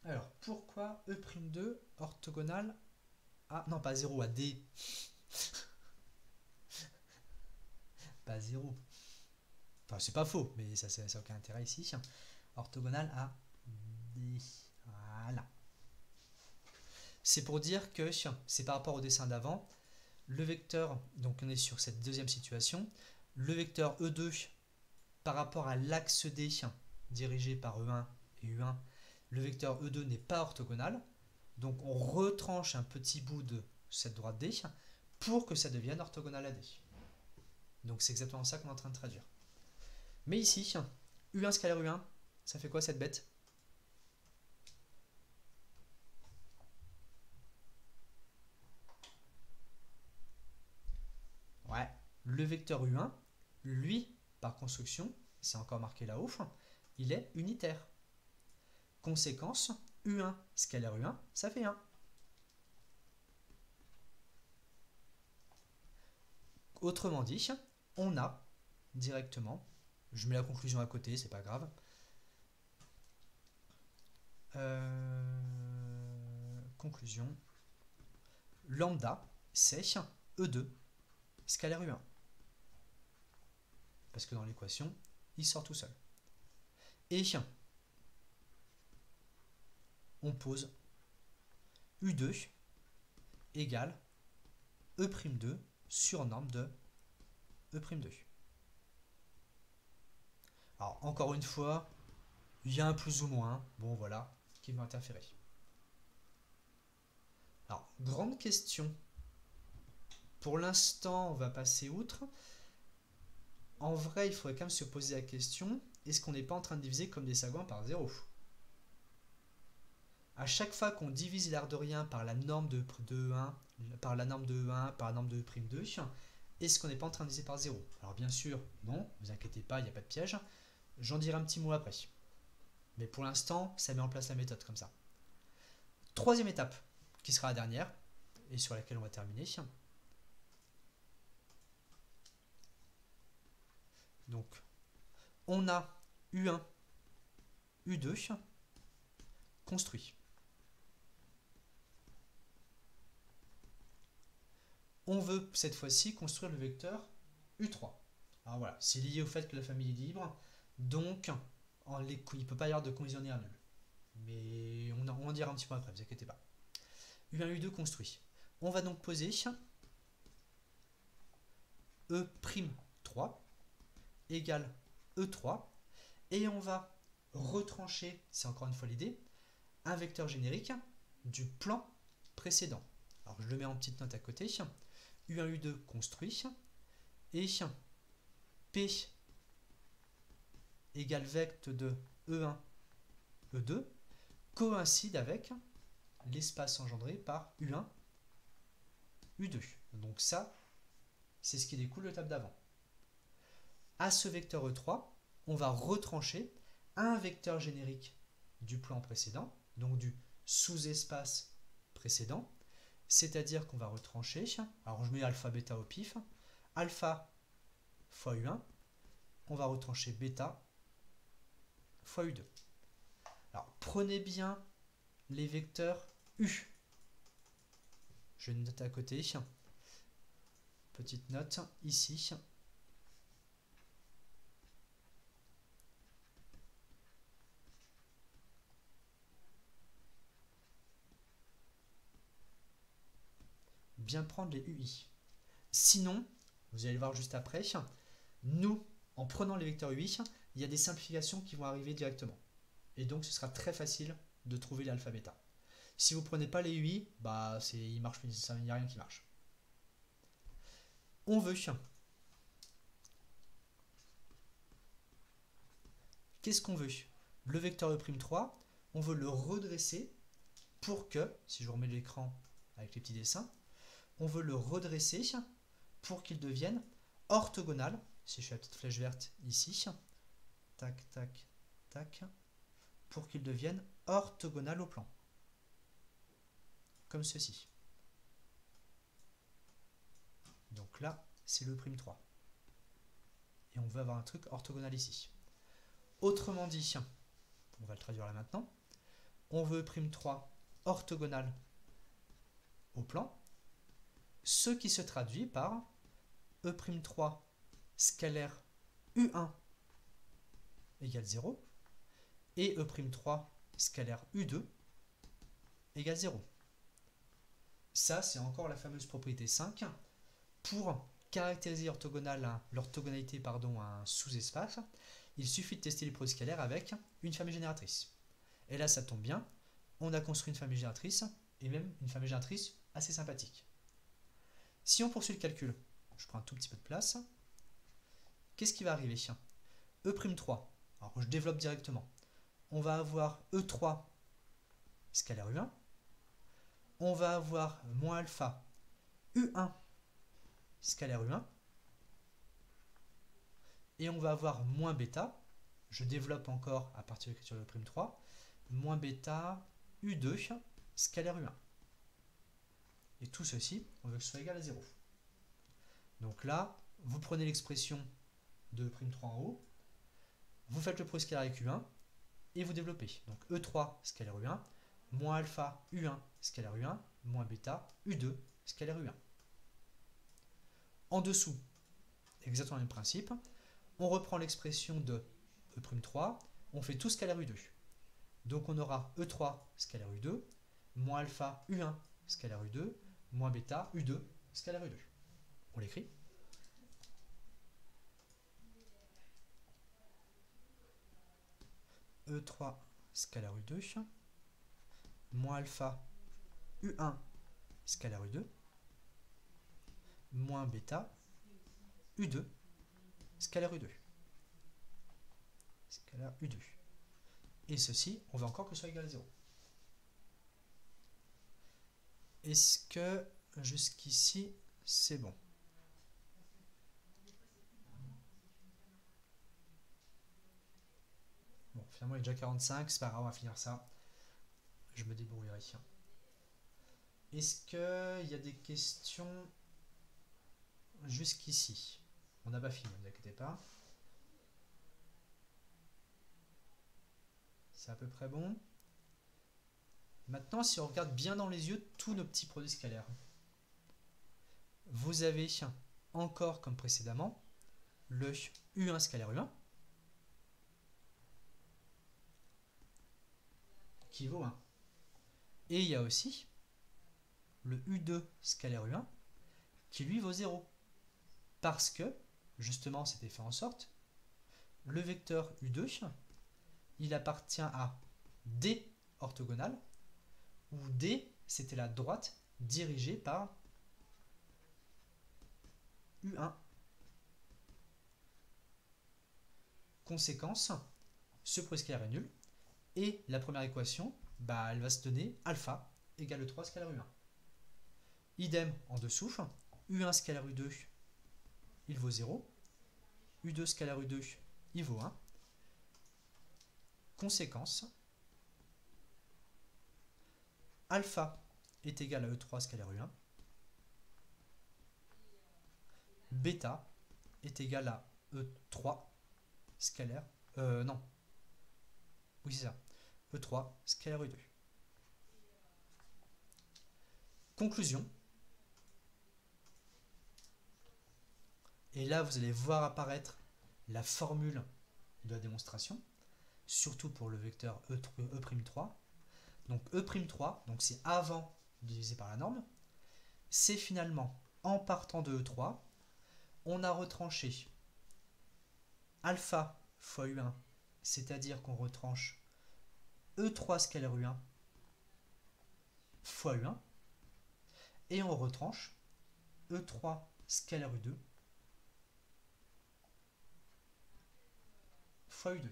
Alors, pourquoi E'2 orthogonal à... Non, pas 0, à D. Pas 0. Enfin, c'est pas faux, mais ça n'a aucun intérêt ici. Orthogonal à D. Voilà. C'est pour dire que c'est par rapport au dessin d'avant. Le vecteur, donc on est sur cette deuxième situation, le vecteur E2 par rapport à l'axe D dirigé par E1 et U1, le vecteur E2 n'est pas orthogonal. Donc on retranche un petit bout de cette droite D pour que ça devienne orthogonal à D. Donc c'est exactement ça qu'on est en train de traduire. Mais ici, U1 scalaire U1, ça fait quoi cette bête? Ouais, le vecteur U1, lui, par construction, c'est encore marqué là-haut, il est unitaire. Conséquence, U1 scalaire U1, ça fait 1. Autrement dit, on a directement, je mets la conclusion à côté, c'est pas grave, conclusion, lambda, c'est E2 scalaire U1. Parce que dans l'équation, il sort tout seul. Et on pose U2 égale E'2 sur norme de E'2. Alors, encore une fois, il y a un plus ou moins, bon voilà, qui va interférer. Alors, grande question. Pour l'instant, on va passer outre. En vrai, il faudrait quand même se poser la question, est-ce qu'on n'est pas en train de diviser comme des sagouins par 0? À chaque fois qu'on divise l'air de rien par la norme de E1, par la norme de E1, par la norme de E'2, est-ce qu'on n'est pas en train de diviser par 0? Alors bien sûr, non, ne vous inquiétez pas, il n'y a pas de piège. J'en dirai un petit mot après. Mais pour l'instant, ça met en place la méthode comme ça. Troisième étape, qui sera la dernière, et sur laquelle on va terminer. Donc, on a U1, U2 construit. On veut cette fois-ci construire le vecteur U3. Alors voilà, c'est lié au fait que la famille est libre, donc il ne peut pas y avoir de collision linéaire nulle. Mais on en dira un petit peu après, ne vous inquiétez pas. U1, U2 construit. On va donc poser E'3 égale E3, et on va retrancher, c'est encore une fois l'idée, un vecteur générique du plan précédent. Alors je le mets en petite note à côté. U1, U2 construit, et P égale vecteur de E1, E2 coïncide avec l'espace engendré par U1, U2. Donc ça, c'est ce qui découle de l'étape d'avant. À ce vecteur E3, on va retrancher un vecteur générique du plan précédent, donc du sous-espace précédent, c'est-à-dire qu'on va retrancher, alors je mets alpha, bêta au pif, alpha fois U1, on va retrancher bêta fois U2. Alors prenez bien les vecteurs U. Je note à côté, petite note ici. Bien prendre les UI. Sinon, vous allez le voir juste après, nous, en prenant les vecteurs UI, il y a des simplifications qui vont arriver directement. Et donc, ce sera très facile de trouver l'alpha bêta. Si vous ne prenez pas les UI, bah, il n'y a rien qui marche. On veut. Qu'est-ce qu'on veut? Le vecteur E'3, on veut le redresser pour que, si je remets l'écran avec les petits dessins, on veut le redresser pour qu'il devienne orthogonal. Si je fais la petite flèche verte ici, tac, tac, tac, pour qu'il devienne orthogonal au plan. Comme ceci. Donc là, c'est le prime 3. Et on veut avoir un truc orthogonal ici. Autrement dit, on va le traduire là maintenant, on veut prime 3 orthogonal au plan, ce qui se traduit par E'3 scalaire U1 égale 0 et E'3 scalaire U2 égale 0. Ça, c'est encore la fameuse propriété 5. Pour caractériser l'orthogonalité à un sous-espace, il suffit de tester les produits scalaires avec une famille génératrice. Et là, ça tombe bien, on a construit une famille génératrice, et même une famille génératrice assez sympathique. Si on poursuit le calcul, je prends un tout petit peu de place, qu'est-ce qui va arriver? E'3, alors je développe directement, on va avoir E3 scalaire U1, on va avoir moins alpha U1 scalaire U1, et on va avoir moins bêta, je développe encore à partir de l'écriture de E'3, moins bêta U2 scalaire U1. Et tout ceci, on veut que ce soit égal à 0. Donc là, vous prenez l'expression de E'3 en haut, vous faites le produit scalaire avec U1, et vous développez. Donc E3 scalaire U1, moins alpha U1 scalaire U1, moins bêta U2 scalaire U1. En dessous, exactement le même principe. On reprend l'expression de E'3, on fait tout scalaire U2. Donc on aura E3 scalaire U2, moins alpha U1 scalaire U2, moins bêta U2 scalaire U2. On l'écrit. E3 scalaire U2, moins alpha U1 scalaire U2, moins bêta U2 scalaire U2. Scalaire U2. Et ceci, on veut encore que ce soit égal à 0. Est-ce que jusqu'ici, c'est bon? Bon, finalement, il est déjà 45, c'est pas grave, on va finir ça. Je me débrouillerai. Est-ce qu'il y a des questions jusqu'ici? On n'a pas fini, ne vous inquiétez pas. C'est à peu près bon. Maintenant, si on regarde bien dans les yeux tous nos petits produits scalaires, vous avez encore, comme précédemment, le U1 scalaire U1 qui vaut 1. Et il y a aussi le U2 scalaire U1 qui lui vaut 0. Parce que, justement, c'était fait en sorte, le vecteur U2, il appartient à D orthogonale, où D, c'était la droite dirigée par U1. Conséquence, ce produit scalaire est nul, et la première équation, elle va se donner alpha égale 3 scalaire U1. Idem en dessous, U1 scalaire U2, il vaut 0, U2 scalaire U2, il vaut 1. Conséquence, alpha est égal à E3 scalaire U1, bêta est égal à E3 scalaire, non, oui c'est ça, E3 scalaire U2. Conclusion, et là vous allez voir apparaître la formule de la démonstration, surtout pour le vecteur E'3. Donc E'3, donc c'est avant divisé par la norme, c'est finalement en partant de E3, on a retranché alpha fois U1, c'est-à-dire qu'on retranche E3 scalaire U1 fois U1, et on retranche E3 scalaire U2 fois U2.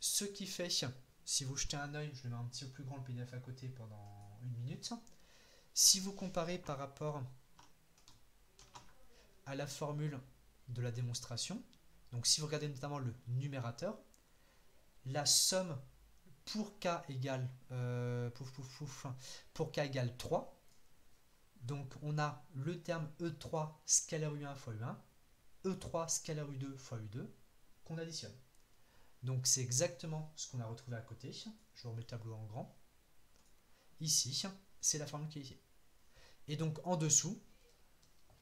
Ce qui fait, si vous jetez un œil, je le mets un petit peu plus grand le PDF à côté pendant une minute, si vous comparez par rapport à la formule de la démonstration, donc si vous regardez notamment le numérateur, la somme pour k égale pour k égale 3, donc on a le terme E3 scalaire U1 fois U1, E3 scalaire U2 fois U2 qu'on additionne. Donc c'est exactement ce qu'on a retrouvé à côté. Je vous remets le tableau en grand. Ici, c'est la formule qui est ici. Et donc en dessous,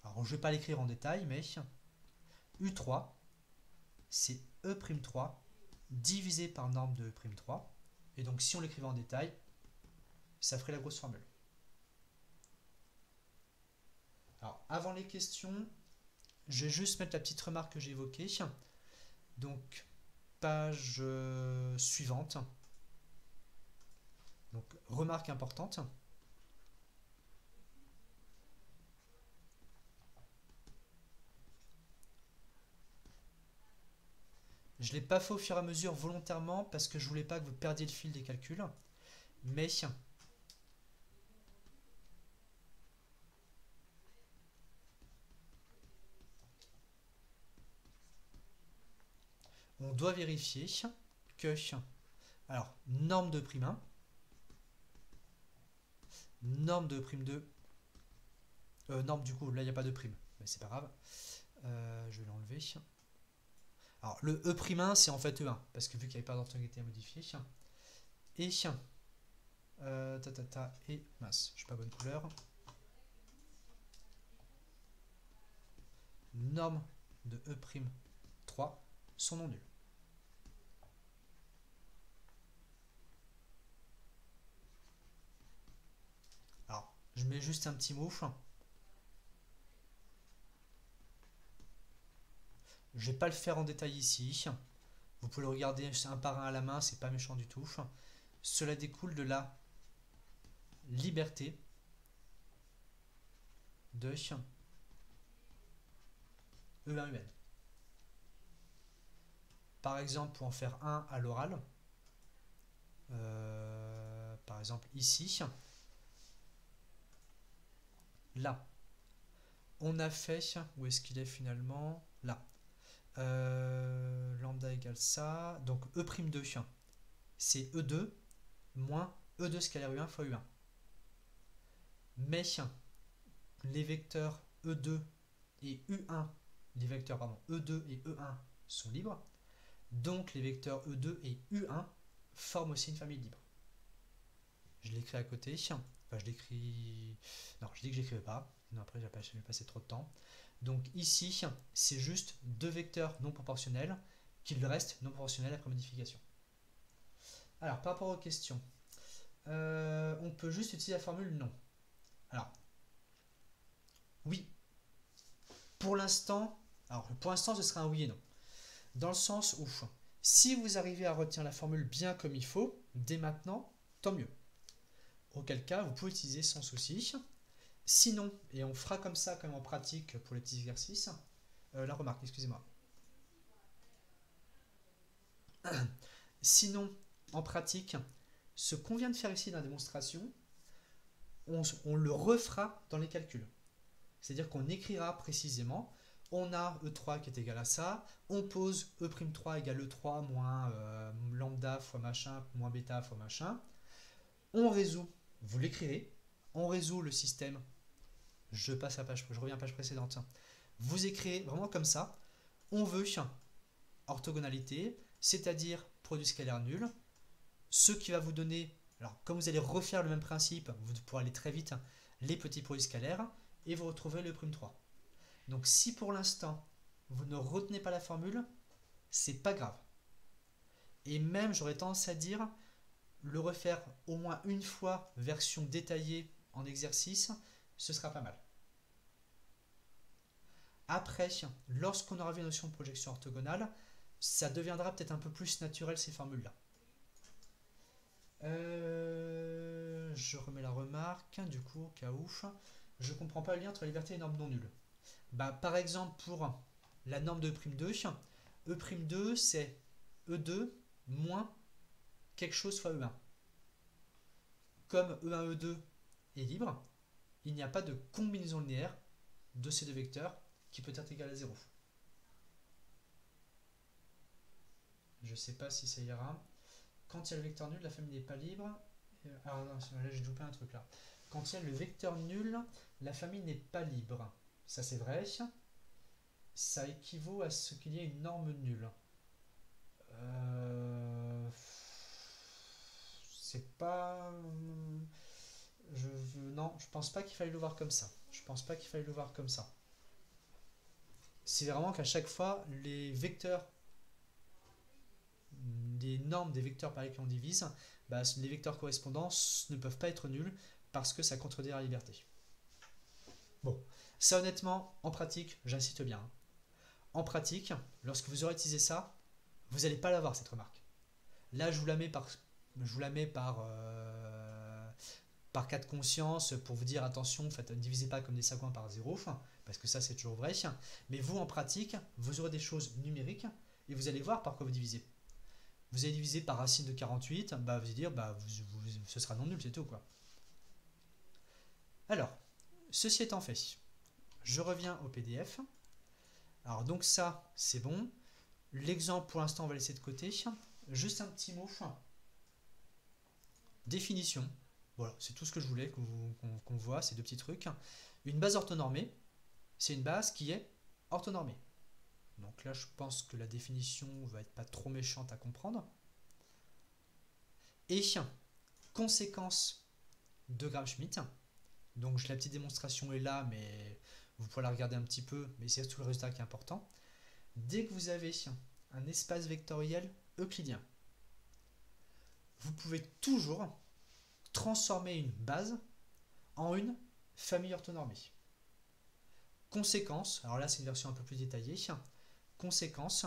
alors je ne vais pas l'écrire en détail, mais U3, c'est E'3 divisé par norme de E'3. Et donc si on l'écrivait en détail, ça ferait la grosse formule. Alors avant les questions, je vais juste mettre la petite remarque que j'ai évoquée. Donc page suivante. Donc remarque importante. Je ne l'ai pas fait au fur et à mesure volontairement parce que je voulais pas que vous perdiez le fil des calculs. Mais on doit vérifier que, alors, norme de prime 1, norme de prime 2, norme du coup, là il n'y a pas de prime, mais c'est pas grave, je vais l'enlever. Alors, le E'1, c'est en fait E1, parce que vu qu'il n'y avait pas d'orthogonalité à modifier, et Et mince, je suis pas bonne couleur. Norme de E'3 sont non nuls. Alors, je mets juste un petit mot. Je vais pas le faire en détail ici. Vous pouvez le regarder un par un à la main, c'est pas méchant du tout. Cela découle de la liberté de E1UN. Par exemple, pour en faire un à l'oral, par exemple ici, là, on a fait, où est-ce qu'il est finalement? Là. Lambda égale ça, donc E'2, c'est E2 moins E2 scalaire U1 fois U1. Mais les vecteurs E2 et U1, les vecteurs pardon, E2 et E1 sont libres, donc les vecteurs E2 et U1 forment aussi une famille libre. Je l'écris à côté, enfin je l'écris, non je dis que je l'écrivais pas, non, après j'ai passé trop de temps. Donc ici c'est juste deux vecteurs non proportionnels qui le restent non proportionnels après modification. Alors par rapport aux questions, on peut juste utiliser la formule non. Alors oui, pour l'instant ce sera un oui et non. Dans le sens où si vous arrivez à retenir la formule bien comme il faut, dès maintenant, tant mieux. Auquel cas, vous pouvez utiliser sans souci. Sinon, et on fera comme ça comme en pratique pour les petits exercices, la remarque, excusez-moi. Sinon, en pratique, ce qu'on vient de faire ici dans la démonstration, on le refera dans les calculs. C'est-à-dire qu'on écrira précisément, on a E3 qui est égal à ça, on pose E'3 égale E3 moins lambda fois machin, moins bêta fois machin, on résout, vous l'écrirez, on résout le système, je reviens à la page précédente, vous écrivez vraiment comme ça, on veut orthogonalité, c'est-à-dire produit scalaire nul, ce qui va vous donner, alors comme vous allez refaire le même principe, vous pourrez aller très vite, les petits produits scalaires, et vous retrouvez le E'3. Donc si pour l'instant, vous ne retenez pas la formule, c'est pas grave. Et même, j'aurais tendance à dire, le refaire au moins une fois, version détaillée en exercice, ce sera pas mal. Après, lorsqu'on aura vu la notion de projection orthogonale, ça deviendra peut-être un peu plus naturel ces formules-là. Je remets la remarque, du coup, au cas où. Je ne comprends pas le lien entre la liberté et les normes non nulles. Bah, par exemple, pour la norme de E'2, E'2 c'est E2 moins quelque chose fois E1. Comme E1, E2 est libre, il n'y a pas de combinaison linéaire de ces deux vecteurs qui peut être égale à 0. Je ne sais pas si ça ira. Quand il y a le vecteur nul, la famille n'est pas libre. Ah non, là j'ai loupé un truc là. Quand il y a le vecteur nul, la famille n'est pas libre. Ça c'est vrai. Ça équivaut à ce qu'il y ait une norme nulle. C'est pas... Non, je pense pas qu'il fallait le voir comme ça. Je pense pas qu'il fallait le voir comme ça. C'est vraiment qu'à chaque fois, les vecteurs, les normes des vecteurs par lesquels on divise, bah, les vecteurs correspondants ne peuvent pas être nuls parce que ça contredit la liberté. Bon, ça honnêtement, en pratique, j'insiste bien. En pratique, lorsque vous aurez utilisé ça, vous n'allez pas l'avoir cette remarque. Là, je vous la mets par cas de conscience pour vous dire attention, ne divisez pas comme des sagouins par 0, parce que ça c'est toujours vrai. Mais vous, en pratique, vous aurez des choses numériques et vous allez voir par quoi vous divisez. Vous allez diviser par racine de 48, bah, vous allez dire ce sera non nul, c'est tout quoi. Alors, ceci étant fait, je reviens au PDF. Alors donc ça, c'est bon. L'exemple pour l'instant on va laisser de côté. Juste un petit mot. Définition. Voilà, c'est tout ce que je voulais qu'on voit, ces deux petits trucs. Une base orthonormée, c'est une base qui est orthonormée. Donc là, je pense que la définition va être pas trop méchante à comprendre. Et conséquence de Gram-Schmidt. Donc la petite démonstration est là, mais vous pouvez la regarder un petit peu, mais c'est tout le résultat qui est important. Dès que vous avez un espace vectoriel euclidien, vous pouvez toujours transformer une base en une famille orthonormée. Conséquence, alors là c'est une version un peu plus détaillée, conséquence,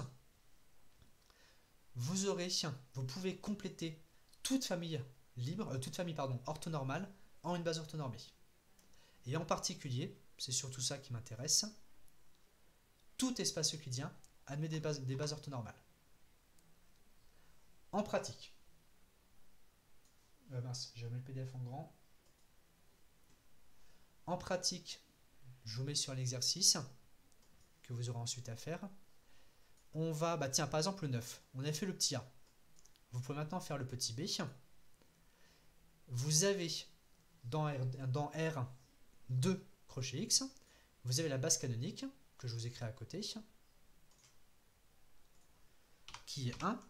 vous pouvez compléter toute famille orthonormale en une base orthonormée. Et en particulier, c'est surtout ça qui m'intéresse, tout espace euclidien admet des bases orthonormales. En pratique, je mets le PDF en grand. En pratique, je vous mets sur l'exercice que vous aurez ensuite à faire. On va, tiens, par exemple le 9, on a fait le petit a. Vous pouvez maintenant faire le petit b. Vous avez dans R 2 crochet X, vous avez la base canonique que je vous ai créée à côté, qui est 1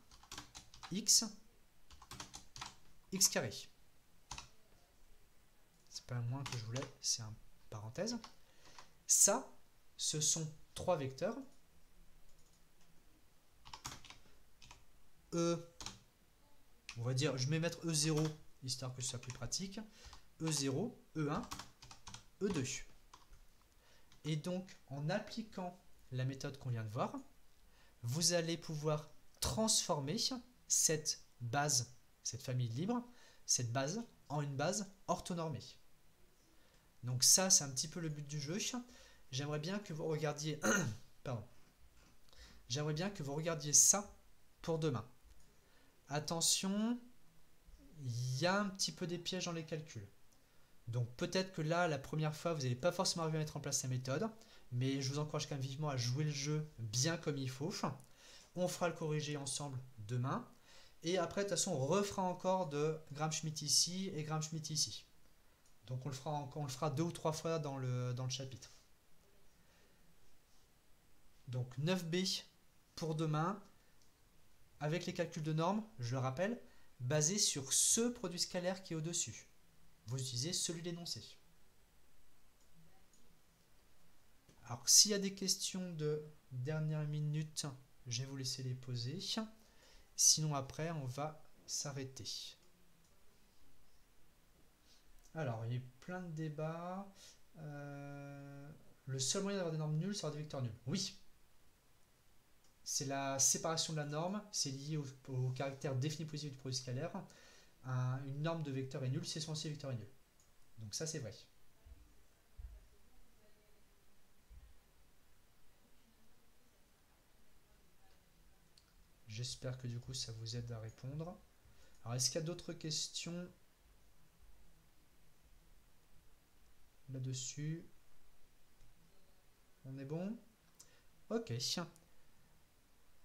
X X carré. C'est pas un moins que je voulais, c'est un parenthèse. Ça, ce sont 3 vecteurs. On va dire, je vais mettre E0, histoire que ce soit plus pratique. E0, E1, E2. Et donc, en appliquant la méthode qu'on vient de voir, vous allez pouvoir transformer cette base, cette famille libre, cette base en une base orthonormée. Donc ça, c'est un petit peu le but du jeu. J'aimerais bien que vous regardiez J'aimerais bien que vous regardiez ça pour demain. Attention, il y a un petit peu des pièges dans les calculs. Donc peut-être que là, la première fois, vous n'allez pas forcément arriver à mettre en place la méthode, mais je vous encourage quand même vivement à jouer le jeu bien comme il faut. On fera le corriger ensemble demain. Et après, de toute façon, on refera encore de Gram-Schmidt ici et Gram-Schmidt ici. Donc on le fera 2 ou 3 fois dans le chapitre. Donc 9b pour demain, avec les calculs de normes, je le rappelle, basés sur ce produit scalaire qui est au-dessus. Vous utilisez celui de l'énoncé. Alors s'il y a des questions de dernière minute, je vais vous laisser les poser. Sinon après, on va s'arrêter. Alors, il y a plein de débats. Le seul moyen d'avoir des normes nulles, c'est d'avoir des vecteurs nuls. Oui. C'est la séparation de la norme. C'est lié au caractère défini positif du produit scalaire. Une norme de vecteur est nulle, c'est censé vecteur est nul. Donc ça, c'est vrai. J'espère que du coup, ça vous aide à répondre. Alors, est-ce qu'il y a d'autres questions là-dessus? On est bon? Ok.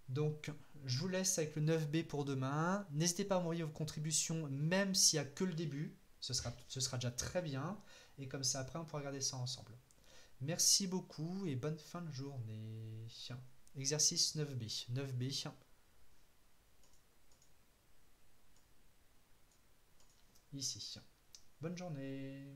Donc, je vous laisse avec le 9b pour demain. N'hésitez pas à m'envoyer vos contributions, même s'il n'y a que le début. Ce sera déjà très bien. Et comme ça, après, on pourra regarder ça ensemble. Merci beaucoup et bonne fin de journée. Exercice 9b. 9b. Ici. Bonne journée.